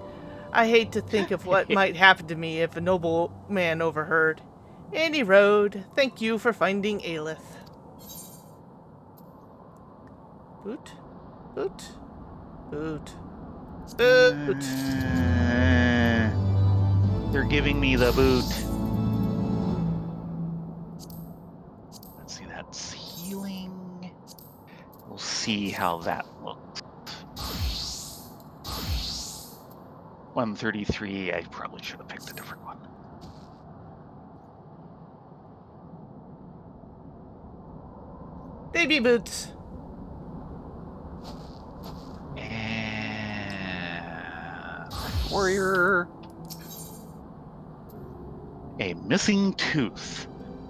I hate to think of what might happen to me if a nobleman overheard. Any road, thank you for finding Aelith. Boot? Boot? Boot. Boot. They're giving me the boot. Let's see, that's healing. We'll see how that looks. 133, I probably should have picked a different one. Baby boots. And warrior. A missing tooth.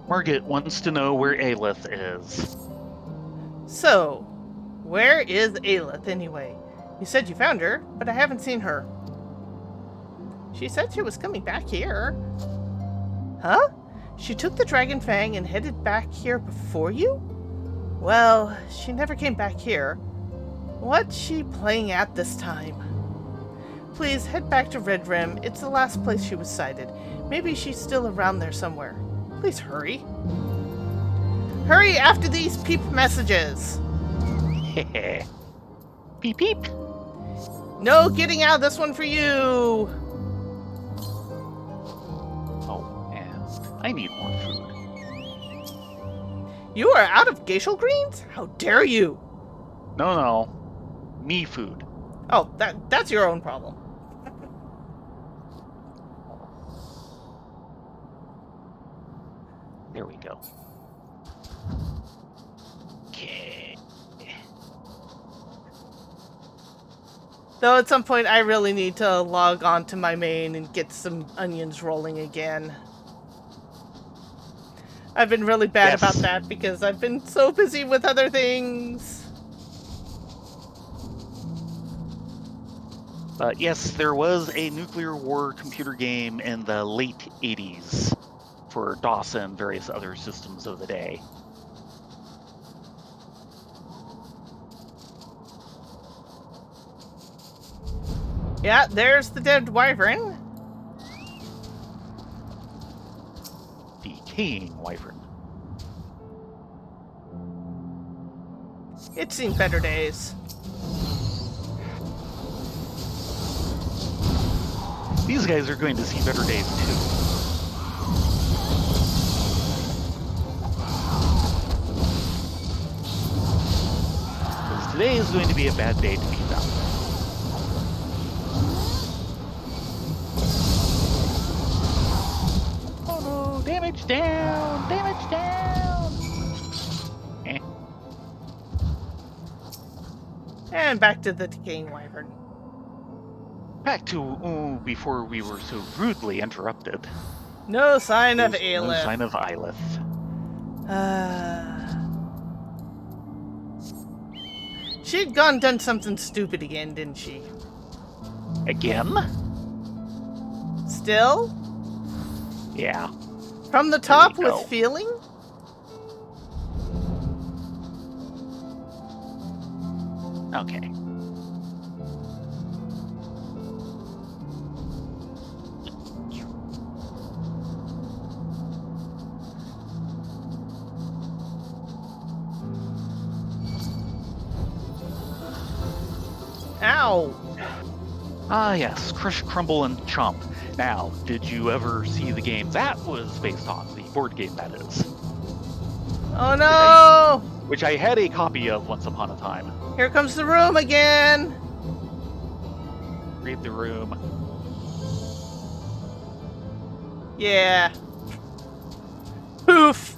Margit wants to know where Aelith is. So, where is Aelith anyway? You said you found her, but I haven't seen her. She said she was coming back here. Huh? She took the Dragon Fang and headed back here before you? Well, she never came back here. What's she playing at this time? Please head back to Red Rim. It's the last place she was sighted. Maybe she's still around there somewhere. Please hurry. Hurry after these peep messages. Peep peep. No getting out of this one for you. Oh, and I need more food. You are out of glacial greens? How dare you? No. Me food. Oh, that's your own problem. There we go. Okay. Though at some point I really need to log on to my main and get some onions rolling again. I've been really bad Yes. about that because I've been so busy with other things. But yes, there was a nuclear war computer game in the late 80s for DOS and various other systems of the day. Yeah, there's the dead wyvern. Decaying wyvern. It's seen better days. These guys are going to see better days too. Because today is going to be a bad day to be them. Oh no, damage down! Damage down! And back to the decaying wyvern. Back to before we were so rudely interrupted. No sign of There's Aelith. No sign of Eilith. She'd done something stupid again, didn't she? Again? Still? Yeah. From the top There we with go. feeling? Okay. Ow! Ah, yes, Crush, Crumble, and Chomp. Now, did you ever see the game that was based on? The board game, that is. Oh no! Which I had a copy of once upon a time. Here comes the room again! Read the room. Yeah. Poof!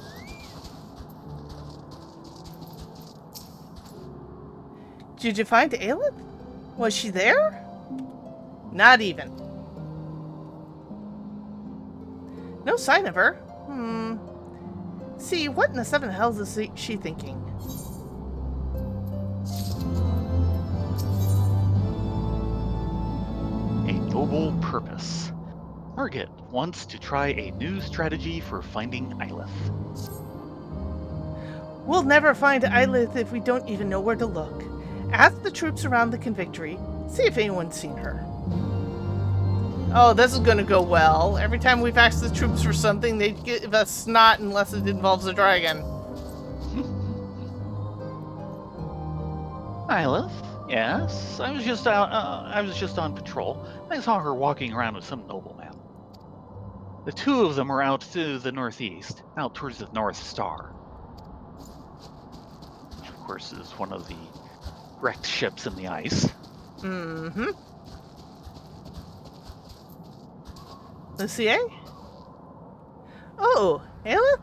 Did you find Aelith? Was she there? Not even. No sign of her. See, what in the seven hells is she thinking? A noble purpose. Target wants to try a new strategy for finding Eilith. We'll never find Eilith if we don't even know where to look. Ask the troops around the Convictory. See if anyone's seen her. Oh, this is gonna go well. Every time we've asked the troops for something, they give us snot unless it involves a dragon. Eilith? Yes, I was just out. I was just on patrol. I saw her walking around with some nobleman. The two of them are out to the northeast, out towards the North Star. Which, of course, is one of the wrecked ships in the ice. Mm-hmm. Lucia? Oh, Aelith?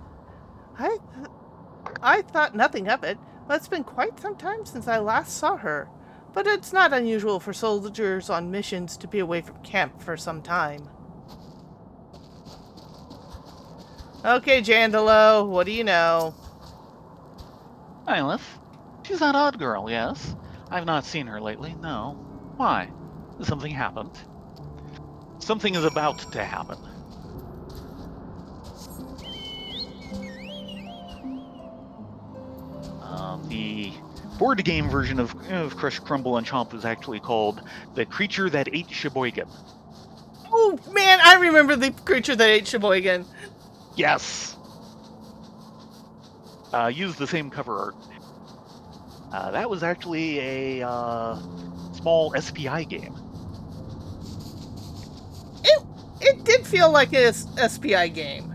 I thought nothing of it, but it's been quite some time since I last saw her. But it's not unusual for soldiers on missions to be away from camp for some time. Okay, Jandalo, what do you know? Eilith? She's that odd girl, yes. I've not seen her lately, no. Why? Has something happened? Something is about to happen. The board game version of Crush, Crumble, and Chomp was actually called The Creature That Ate Sheboygan. Oh, man, I remember the creature that ate Sheboygan. Yes! Used the same cover art. That was actually a small SPI game. It did feel like a SPI game.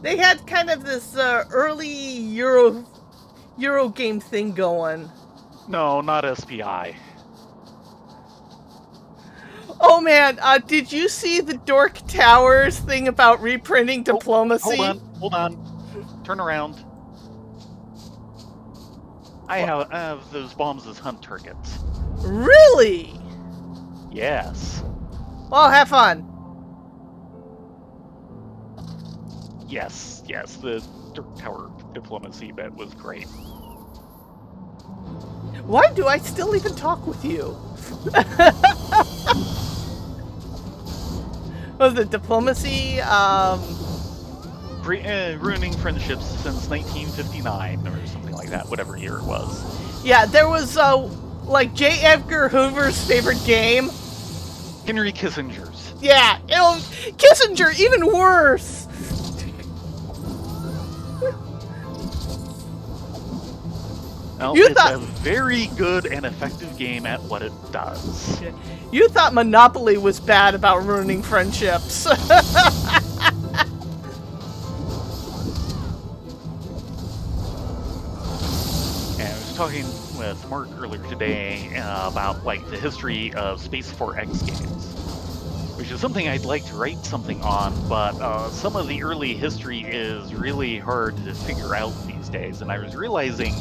They had kind of this early Euro game thing going. No, not SPI. Oh man, did you see the Dork Towers thing about reprinting diplomacy? Hold on. Turn around. I have those bombs as hunt targets. Really? Yes. Well, have fun. Yes, the Dirk Tower diplomacy bit was great. Why do I still even talk with you? Was it diplomacy? Ruining friendships since 1959 or something like that, whatever year it was. Yeah, there was like J. Edgar Hoover's favorite game. Henry Kissinger's. Yeah, Kissinger, even worse. Well, You it's thought- a very good and effective game at what it does. You thought Monopoly was bad about ruining friendships. And I was talking with Mark earlier today about like the history of Space 4X games, which is something I'd like to write something on, but some of the early history is really hard to figure out these days. And I was realizing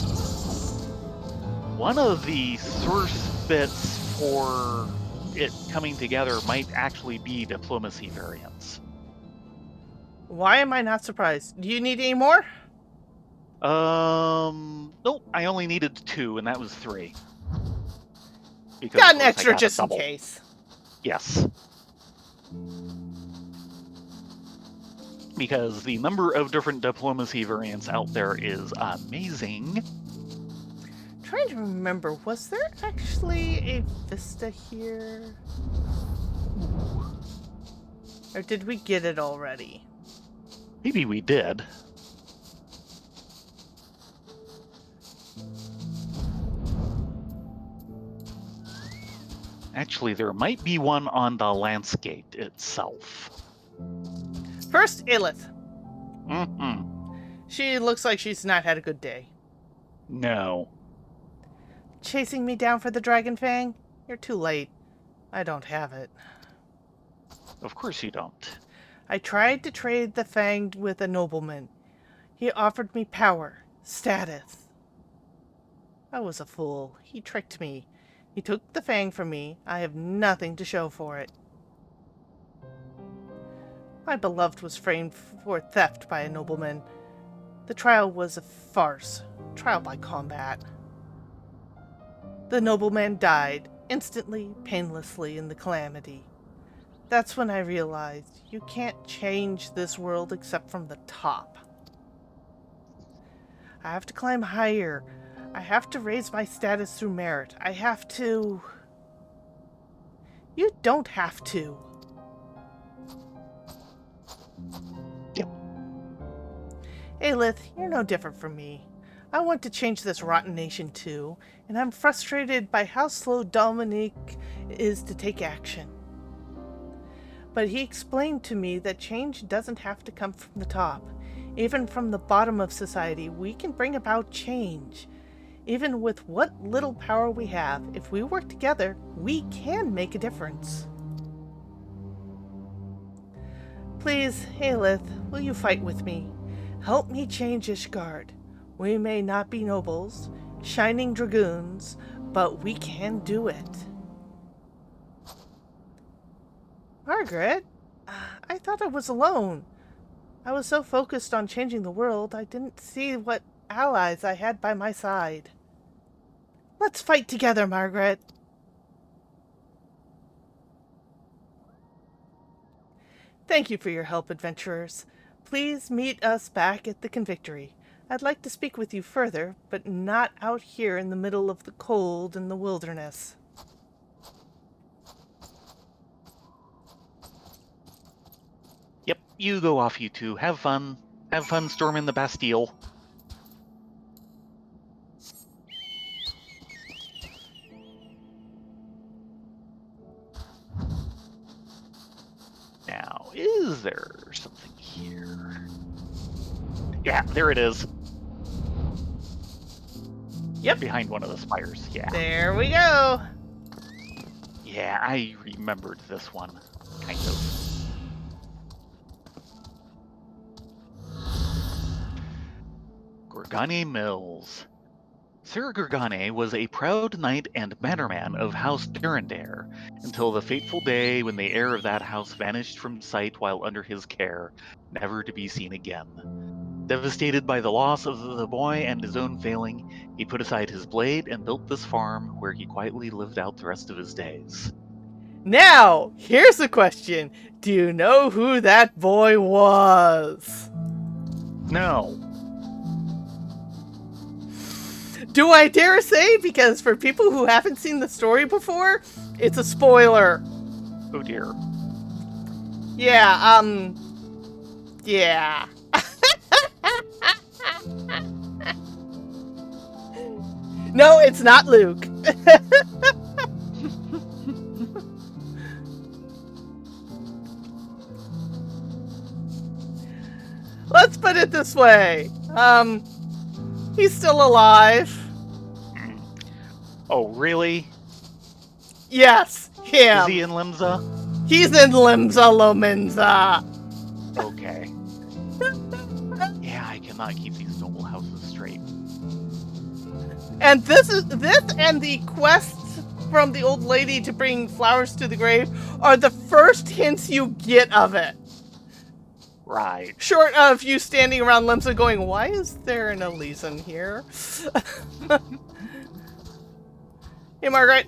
one of the source bits for it coming together might actually be diplomacy variants. Why am I not surprised? Do you need any more? Nope, I only needed 2, and that was 3. Because, Got of an course, I extra got a just in double. case. Yes. Because the number of different diplomacy variants out there is amazing. Trying to remember, was there actually a Vista here? Or did we get it already? Maybe we did. Actually, there might be one on the landscape itself. First, Ilith. Mm-mm. She looks like she's not had a good day. No. Chasing me down for the Dragon Fang? You're too late. I don't have it. Of course you don't. I tried to trade the Fang with a nobleman. He offered me power, status. I was a fool. He tricked me. He took the Fang from me. I have nothing to show for it. My beloved was framed for theft by a nobleman. The trial was a farce. Trial by combat. The nobleman died, instantly, painlessly, in the calamity. That's when I realized you can't change this world except from the top. I have to climb higher. I have to raise my status through merit. I have to... You don't have to. Yep. Aelith, you're no different from me. I want to change this rotten nation too, and I'm frustrated by how slow Dominique is to take action. But he explained to me that change doesn't have to come from the top. Even from the bottom of society, we can bring about change. Even with what little power we have, if we work together, we can make a difference. Please, Aelith, will you fight with me? Help me change Ishgard. We may not be nobles, shining dragoons, but we can do it. Margaret? I thought I was alone. I was so focused on changing the world, I didn't see what allies I had by my side. Let's fight together, Margaret. Thank you for your help, adventurers. Please meet us back at the Convictory. I'd like to speak with you further, but not out here in the middle of the cold and the wilderness. Yep, you go off, you two. Have fun. Have fun storming the Bastille. Now, is there something here? Yeah, there it is. Yep. Behind one of the spires, yeah. There we go. Yeah, I remembered this one, kind of. Gorgane Mills. Sir Gorgane was a proud knight and bannerman of House Durandare, until the fateful day when the heir of that house vanished from sight while under his care, never to be seen again. Devastated by the loss of the boy and his own failing, he put aside his blade and built this farm where he quietly lived out the rest of his days. Now, here's the question. Do you know who that boy was? No. Do I dare say? Because for people who haven't seen the story before, it's a spoiler. Oh dear. Yeah, yeah. No, it's not Luke. Let's put it this way. He's still alive. Oh, really? Yes, him. Is he in Limsa? He's in Limsa Lominsa. Okay. Yeah, I cannot keep these noble houses straight. And this and the quests from the old lady to bring flowers to the grave are the first hints you get of it. Right. Short of you standing around Limsa going, why is there an Elysian here? Hey, Margaret.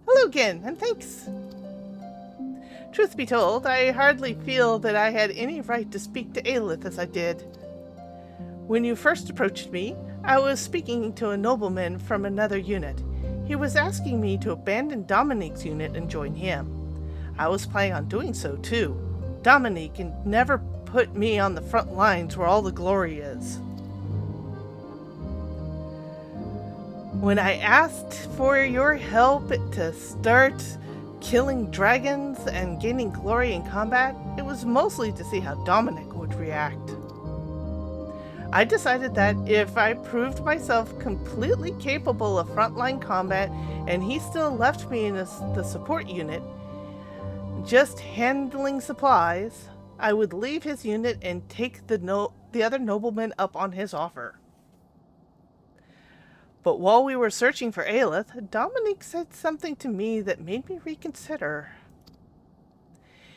Hello again, and thanks. Truth be told, I hardly feel that I had any right to speak to Aelith as I did. When you first approached me, I was speaking to a nobleman from another unit. He was asking me to abandon Dominique's unit and join him. I was planning on doing so too. Dominique can never put me on the front lines where all the glory is. When I asked for your help to start killing dragons and gaining glory in combat, it was mostly to see how Dominic would react. I decided that if I proved myself completely capable of frontline combat and he still left me in the support unit, just handling supplies, I would leave his unit and take the other nobleman up on his offer. But while we were searching for Aelith, Dominic said something to me that made me reconsider.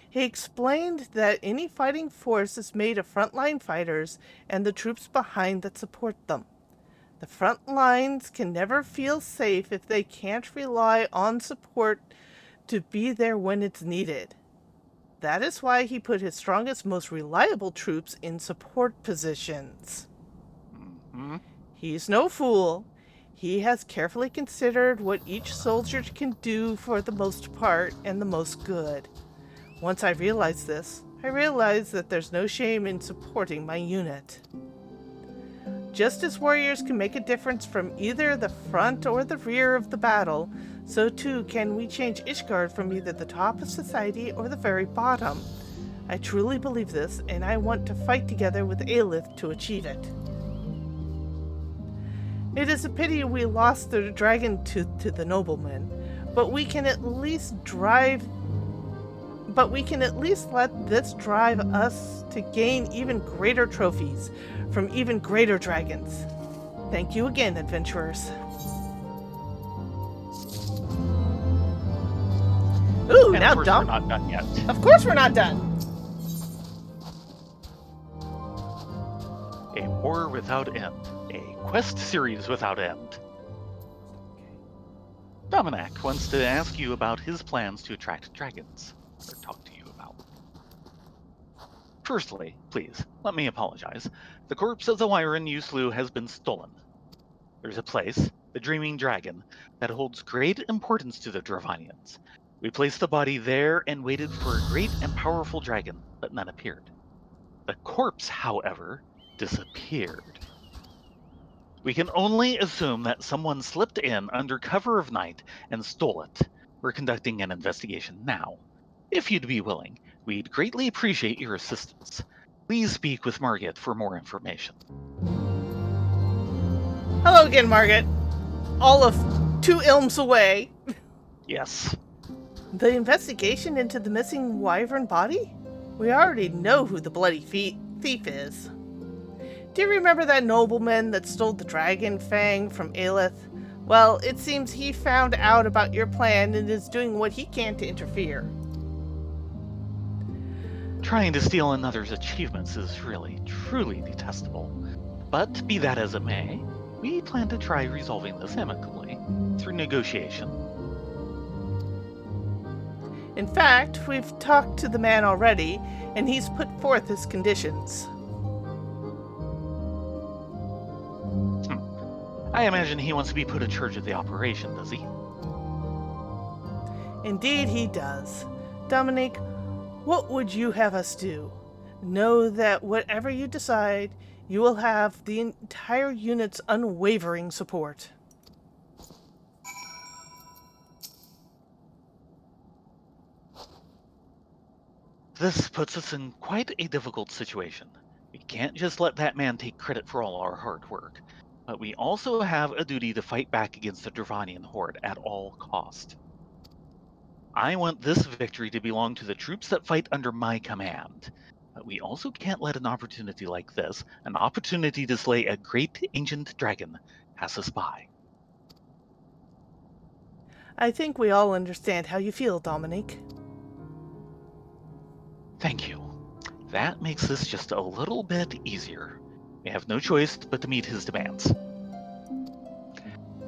He explained that any fighting force is made of frontline fighters and the troops behind that support them. The front lines can never feel safe if they can't rely on support to be there when it's needed. That is why he put his strongest, most reliable troops in support positions. Mm-hmm. He's no fool. He has carefully considered what each soldier can do for the most part and the most good. Once I realized this, I realized that there's no shame in supporting my unit. Just as warriors can make a difference from either the front or the rear of the battle, so too can we change Ishgard from either the top of society or the very bottom. I truly believe this, and I want to fight together with Aelith to achieve it. It is a pity we lost the dragon tooth to the nobleman, but we can at least let this drive us to gain even greater trophies from even greater dragons. Thank you again, adventurers. Ooh, And now of course Dom. we're not done yet. Of course we're not done. A war without end. A quest series without end. Dominic wants to ask you about his plans to attract dragons, or talk to you about. Firstly, please, let me apologize. The corpse of the Wyron you slew has been stolen. There's a place, the Dreaming Dragon, that holds great importance to the Dravanians. We placed the body there and waited for a great and powerful dragon, but none appeared. The corpse, however, disappeared. We can only assume that someone slipped in under cover of night and stole it. We're conducting an investigation now. If you'd be willing, we'd greatly appreciate your assistance. Please speak with Margit for more information. Hello again, Margaret. All of 2 ilms away. Yes. The investigation into the missing wyvern body? We already know who the bloody thief is. Do you remember that nobleman that stole the dragon fang from Aelith? Well, it seems he found out about your plan and is doing what he can to interfere. Trying to steal another's achievements is really, truly detestable. But be that as it may, we plan to try resolving this amicably, through negotiation. In fact, we've talked to the man already, and he's put forth his conditions. I imagine he wants to be put in charge of the operation, does he? Indeed he does. Dominique, what would you have us do? Know that whatever you decide, you will have the entire unit's unwavering support. This puts us in quite a difficult situation. We can't just let that man take credit for all our hard work, but we also have a duty to fight back against the Dravanian horde at all cost. I want this victory to belong to the troops that fight under my command. But we also can't let an opportunity like this, an opportunity to slay a great ancient dragon, pass us by. I think we all understand how you feel, Dominique. Thank you. That makes this just a little bit easier. We have no choice but to meet his demands.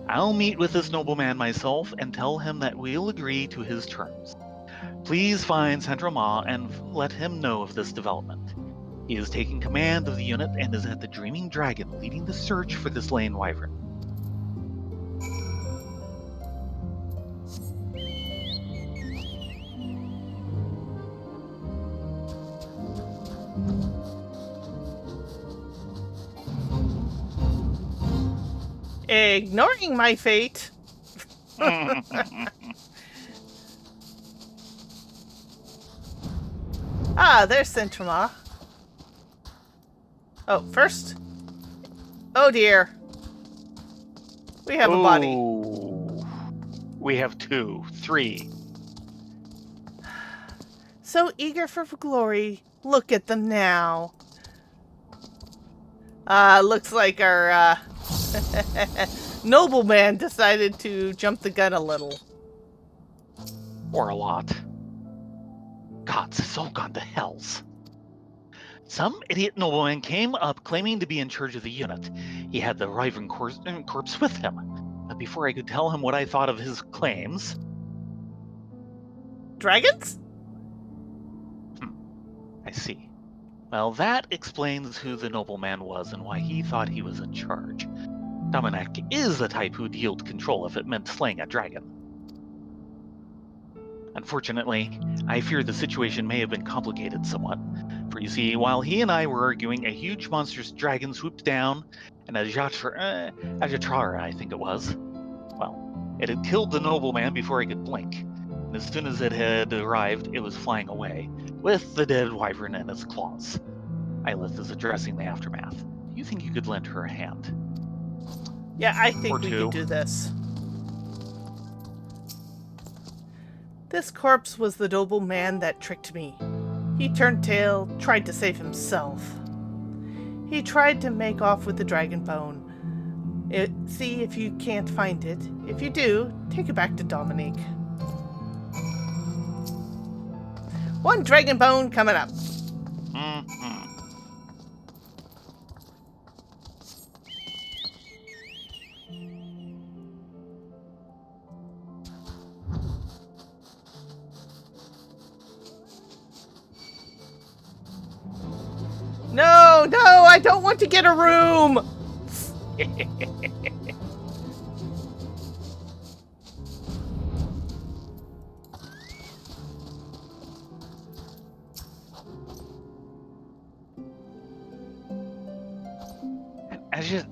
I'll meet with this nobleman myself and tell him that we'll agree to his terms. Please find Central Ma and let him know of this development. He is taking command of the unit and is at the Dreaming Dragon leading the search for the slain wyvern. Ignoring my fate. Ah, there's Centrama. Oh, first. Oh dear. We have a body. We have 2, 3. So eager for glory. Look at them now. Looks like our nobleman decided to jump the gun a little. Or a lot. Gods, it's all gone to hells. Some idiot nobleman came up claiming to be in charge of the unit. He had the wyvern corpse with him. But before I could tell him what I thought of his claims... Dragons? I see. Well, that explains who the nobleman was and why he thought he was in charge. Dominic is the type who'd yield control if it meant slaying a dragon. Unfortunately, I fear the situation may have been complicated somewhat. For you see, while he and I were arguing, a huge monstrous dragon swooped down, and Ajatra, I think it was. Well, it had killed the nobleman before I could blink, and as soon as it had arrived, it was flying away, with the dead wyvern in its claws. Aelith is addressing the aftermath. Do you think you could lend her a hand? Yeah, I think Or we two. can do this. This corpse was the noble man that tricked me. He turned tail, tried to save himself. He tried to make off with the dragon bone. See if you can't find it. If you do, take it back to Dominique. One dragon bone coming up. No, I don't want to get a room.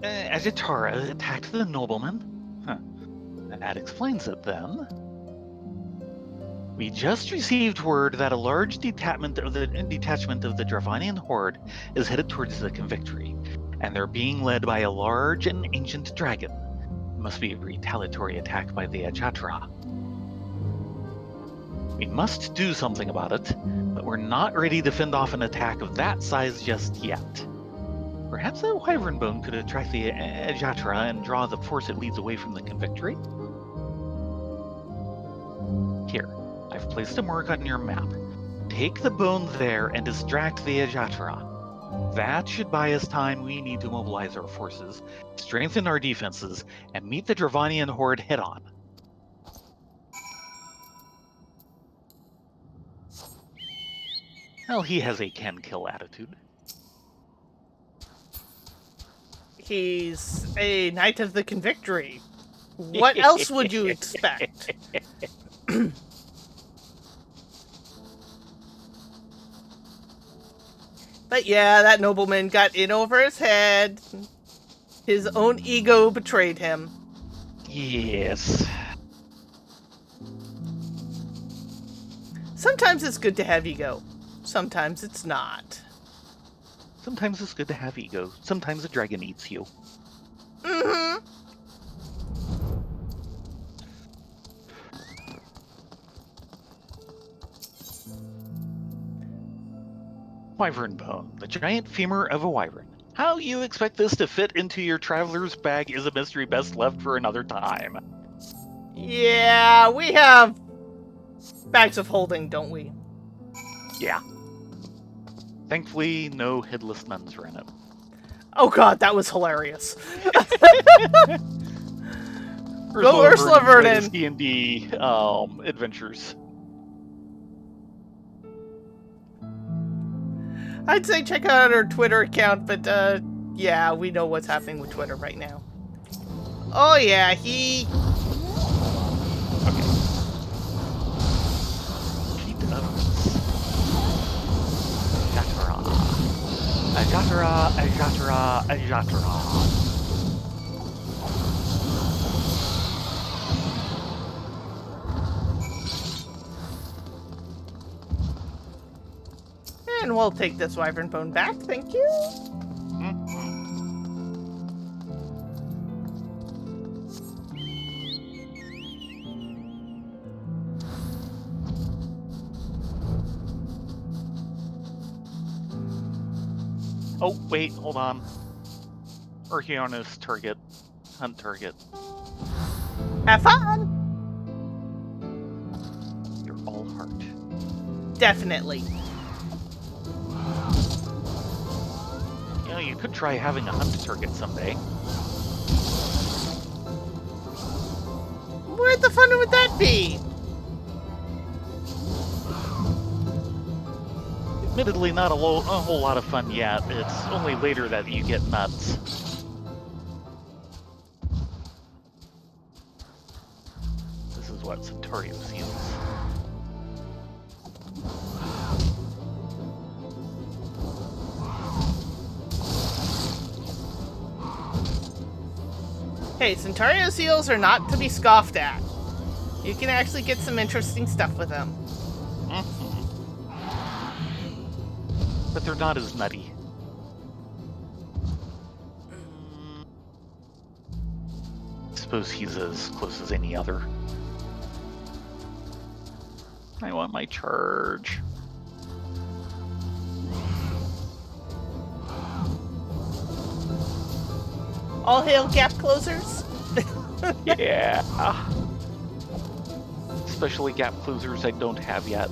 Ajitara attacked the nobleman? Huh. That explains it then. We just received word that a large detachment of the Dravanian horde is headed towards the Convictory, and they're being led by a large and ancient dragon. It must be a retaliatory attack by the Ajatra. We must do something about it, but we're not ready to fend off an attack of that size just yet. Perhaps a wyvern bone could attract the Ajatra and draw the force it leads away from the Convictory? Here, I've placed a mark on your map. Take the bone there and distract the Ajatra. That should buy us time we need to mobilize our forces, strengthen our defenses, and meet the Dravanian horde head-on. Well, he has a can-kill attitude. He's a Knight of the Convictory. What else would you expect? But yeah, that nobleman got in over his head. His own ego betrayed him. Yes. Sometimes it's good to have ego. Sometimes it's not. Sometimes it's good to have ego. Sometimes a dragon eats you. Mm-hmm. Wyvern bone, the giant femur of a wyvern. How you expect this to fit into your traveler's bag is a mystery best left for another time. Yeah, we have bags of holding, don't we? Yeah. Thankfully, no headless nuns are in it. Oh god, that was hilarious. Go Ursula Vernon. D&D adventures. I'd say check out her Twitter account, but yeah, we know what's happening with Twitter right now. Oh yeah, he... Okay. Sheet of Ajatara. And we'll take this wyvern bone back, thank you. Oh, wait, hold on. Archeonus target. Hunt target. Have fun! You're all heart. Definitely. You know, you could try having a hunt target someday. Where the fun would that be? Admittedly, not a whole lot of fun yet. It's only later that you get nuts. This is what Centario seals. Hey, Centario seals are not to be scoffed at. You can actually get some interesting stuff with them. But they're not as nutty. I suppose he's as close as any other. I want my charge. All hail gap closers. Yeah. Especially gap closers I don't have yet.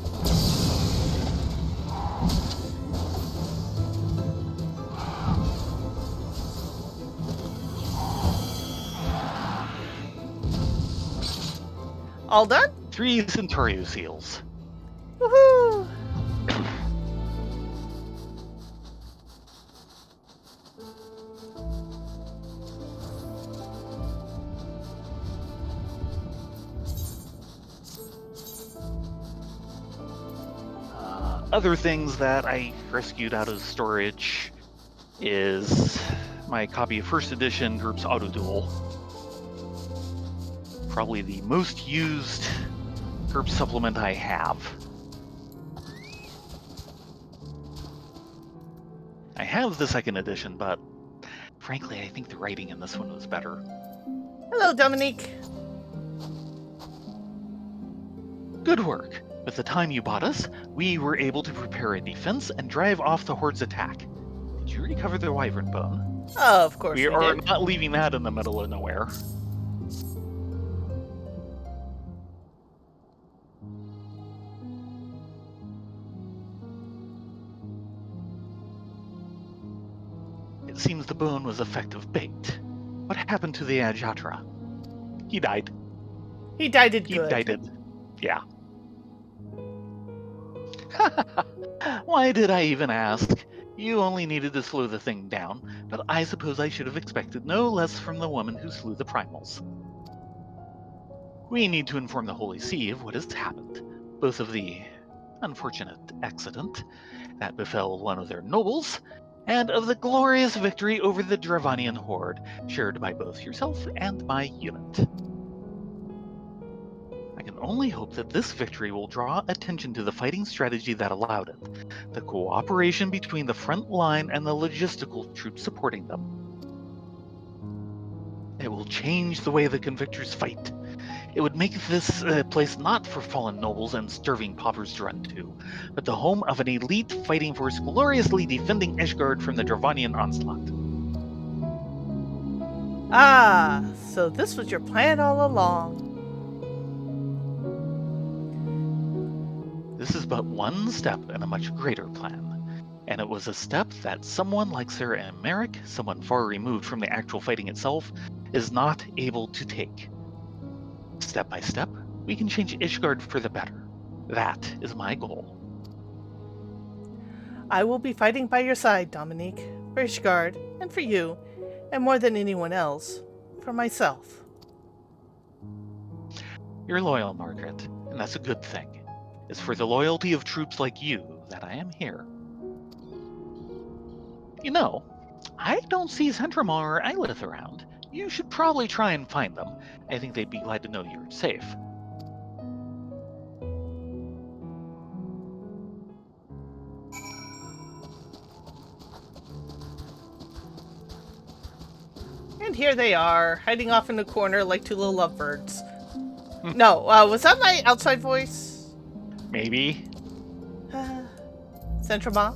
All done? 3 Centario seals. Woohoo! Other things that I rescued out of storage is my copy of First Edition GURPS Auto Duel. Probably the most used GURPS supplement I have. I have the second edition, but frankly, I think the writing in this one was better. Hello, Dominique. Good work. With the time you bought us, we were able to prepare a defense and drive off the Horde's attack. Did you recover the wyvern bone? Oh, of course We we are did. not leaving that in the middle of nowhere. It seems the bone was effective bait. What happened to the Ajatra? He died. He died it He good. died it. Yeah. Why did I even ask? You only needed to slow the thing down, but I suppose I should have expected no less from the woman who slew the primals. We need to inform the Holy See of what has happened, both of the unfortunate accident that befell one of their nobles, and of the glorious victory over the Dravanian horde, shared by both yourself and my unit. I can only hope that this victory will draw attention to the fighting strategy that allowed it, the cooperation between the front line and the logistical troops supporting them. It will change the way the convictors fight. It would make this place not for fallen nobles and starving paupers to run to, but the home of an elite fighting force gloriously defending Ishgard from the Dravanian onslaught. Ah, so this was your plan all along. This is but one step in a much greater plan, and it was a step that someone like Sarah and Merrick, someone far removed from the actual fighting itself, is not able to take. Step by step, we can change Ishgard for the better. That is my goal. I will be fighting by your side, Dominique, for Ishgard, and for you, and more than anyone else, for myself. You're loyal, Margaret, and that's a good thing. It's for the loyalty of troops like you that I am here. You know, I don't see Centramar or Eilith around. You should probably try and find them. I think they'd be glad to know you're safe. And here they are, hiding off in the corner like two little lovebirds. No, was that my outside voice? Maybe. Centrama?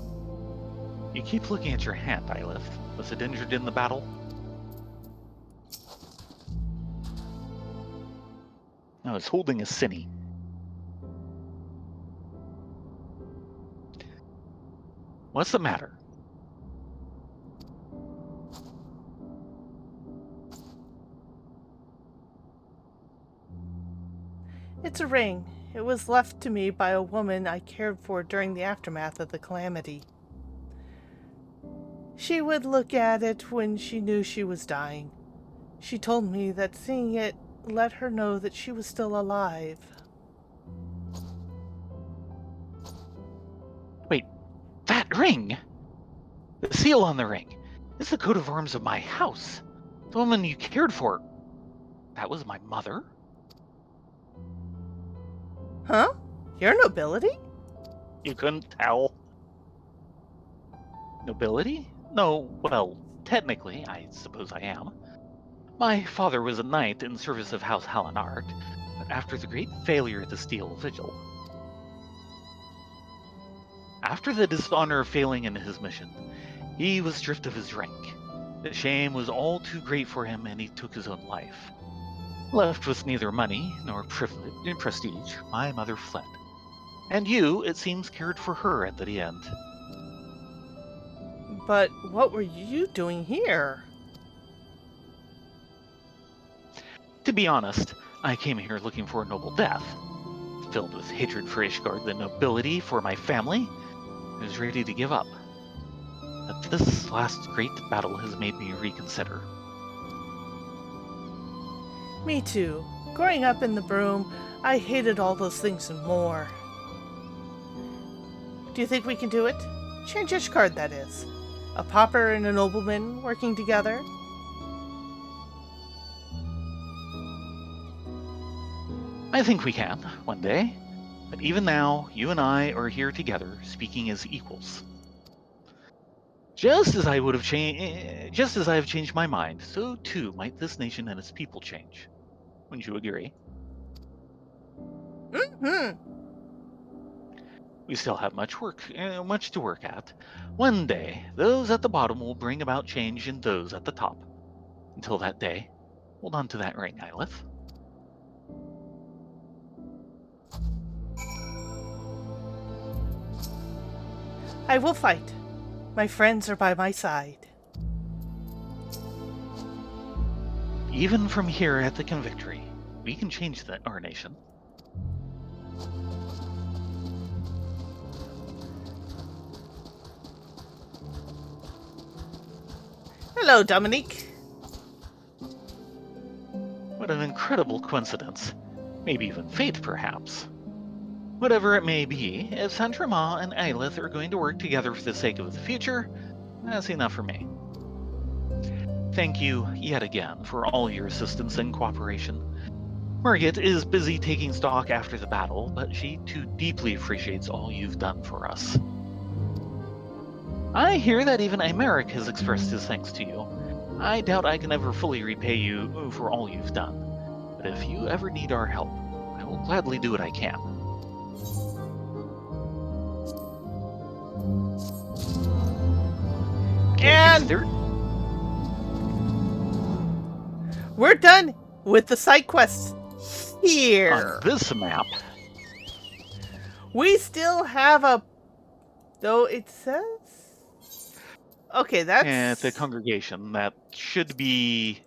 You keep looking at your hand, Eilith. Was it injured in the battle? No, it's holding a cinny. What's the matter? It's a ring. It was left to me by a woman I cared for during the aftermath of the calamity. She would look at it when she knew she was dying. She told me that seeing it let her know that she was still alive. Wait, that ring! The seal on the ring. It's the coat of arms of my house. The woman you cared for. That was my mother? Huh? Your nobility? You couldn't tell? Nobility? No, well, technically, I suppose I am. My father was a knight in service of House Hallenart, but after the great failure at the Steel Vigil, after the dishonor of failing in his mission, he was stripped of his rank. The shame was all too great for him, and he took his own life. Left with neither money nor privilege and prestige, my mother fled. And you, it seems, cared for her at the end. But what were you doing here? To be honest, I came here looking for a noble death. Filled with hatred for Ishgard, the nobility, for my family, I was ready to give up. But this last great battle has made me reconsider. Me too. Growing up in the Broom, I hated all those things and more. Do you think we can do it? Change Ishgard, that is. A pauper and a nobleman working together? I think we can, one day. But even now, you and I are here together, speaking as equals. Just as I have changed my mind, so too might this nation and its people change. Wouldn't you agree? Mm-hmm. We still have much to work at. One day, those at the bottom will bring about change in those at the top. Until that day, hold on to that ring, Eilith. I will fight. My friends are by my side. Even from here at the Convictory, we can change our nation. Hello, Dominique. What an incredible coincidence. Maybe even fate, perhaps. Whatever it may be, if Saint-Germain and Eilith are going to work together for the sake of the future, that's enough for me. Thank you yet again for all your assistance and cooperation. Margit is busy taking stock after the battle, but she too deeply appreciates all you've done for us. I hear that even Aymeric has expressed his thanks to you. I doubt I can ever fully repay you for all you've done, but if you ever need our help, I will gladly do what I can. And we're done with the side quests here. On this map, we still have a... Though it says... Okay, that's... at the congregation, that should be...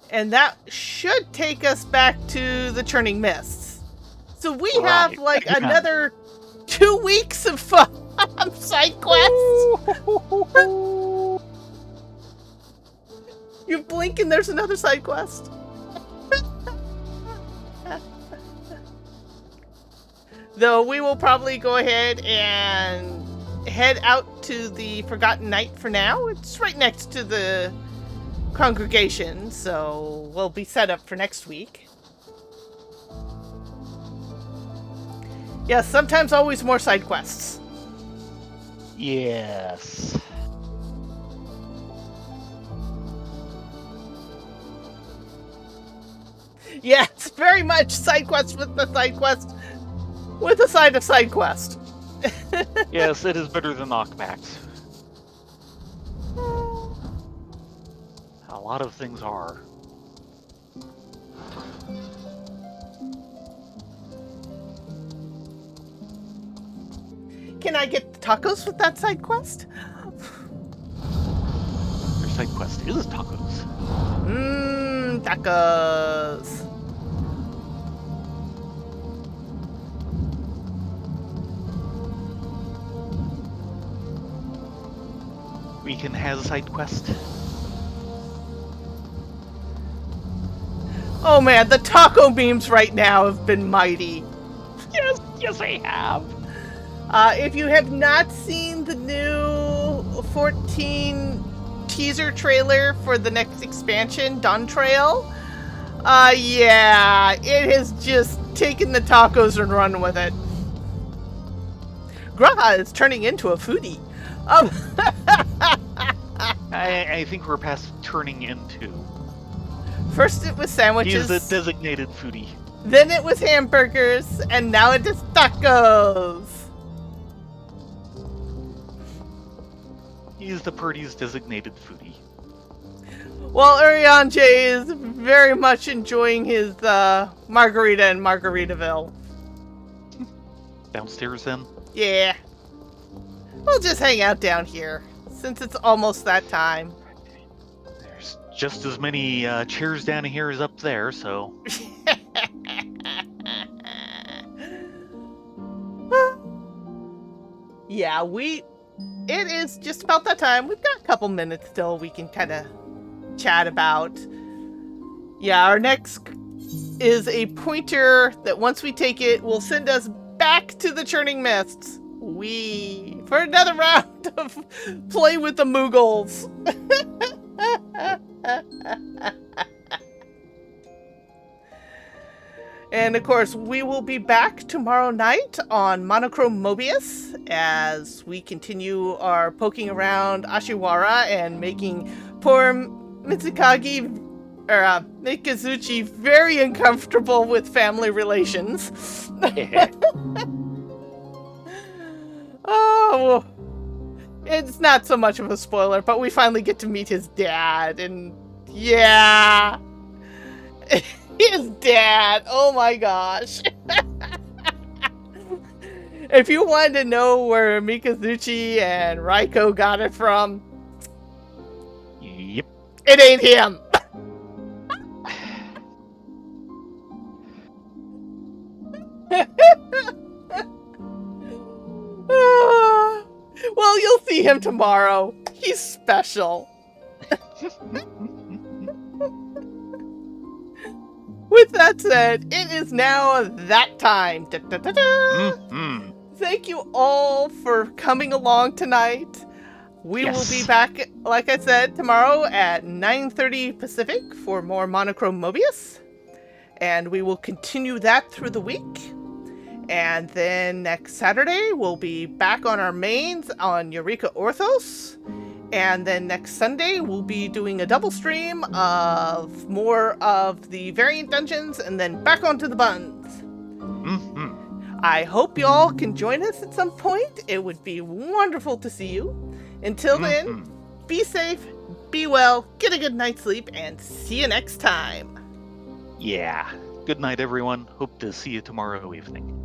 And that should take us back to the Churning Mists. So we Right. have, like, another 2 weeks of fun side quests. You blink and there's another side quest. Though we will probably go ahead and head out to the Forgotten Night for now. It's right next to the congregation, so we'll be set up for next week. Yes, sometimes always more side quests. Yes. Yes, very much side quest with the side quest with a side of side quest. Yes, it is better than knockbacks. A lot of things are. Can I get the tacos with that side quest? Your side quest is tacos. Tacos. Weekend has a side quest. Oh man, the taco memes right now have been mighty. Yes, they have. If you have not seen the new 14 teaser trailer for the next expansion, Dawn Trail, yeah, it has just taken the tacos and run with it. Graha is turning into a foodie. I think we're past turning into. First it was sandwiches. He's a designated foodie. Then it was hamburgers, and now it is tacos. He's the Purdy's designated foodie. Well, Urian J is very much enjoying his margarita in Margaritaville. Downstairs, then? Yeah. We'll just hang out down here, since it's almost that time. There's just as many chairs down here as up there, so... Yeah, it is just about that time. We've got a couple minutes still we can kind of chat about. Yeah, our next is a pointer that once we take it will send us back to the Churning Mists. For another round of play with the Moogles. And of course, we will be back tomorrow night on Monochrome Mobius as we continue our poking around Ashiwara and making poor Mikazuchi very uncomfortable with family relations. Oh, it's not so much of a spoiler, but we finally get to meet his dad, and yeah. His dad, oh my gosh. If you wanted to know where Mikazuchi and Raiko got it from, Yep. it ain't him. Well, you'll see see him tomorrow. He's special. With that said, it is now that time. Mm-hmm. Thank you all for coming along tonight. We will be back, like I said, tomorrow at 9:30 Pacific for more Monochrome Mobius. And we will continue that through the week. And then next Saturday, we'll be back on our mains on Eureka Orthos. And then next Sunday, we'll be doing a double stream of more of the variant dungeons and then back onto the buns. Mm-hmm. I hope you all can join us at some point. It would be wonderful to see you. Until then, be safe, be well, get a good night's sleep, and see you next time. Yeah. Good night, everyone. Hope to see you tomorrow evening.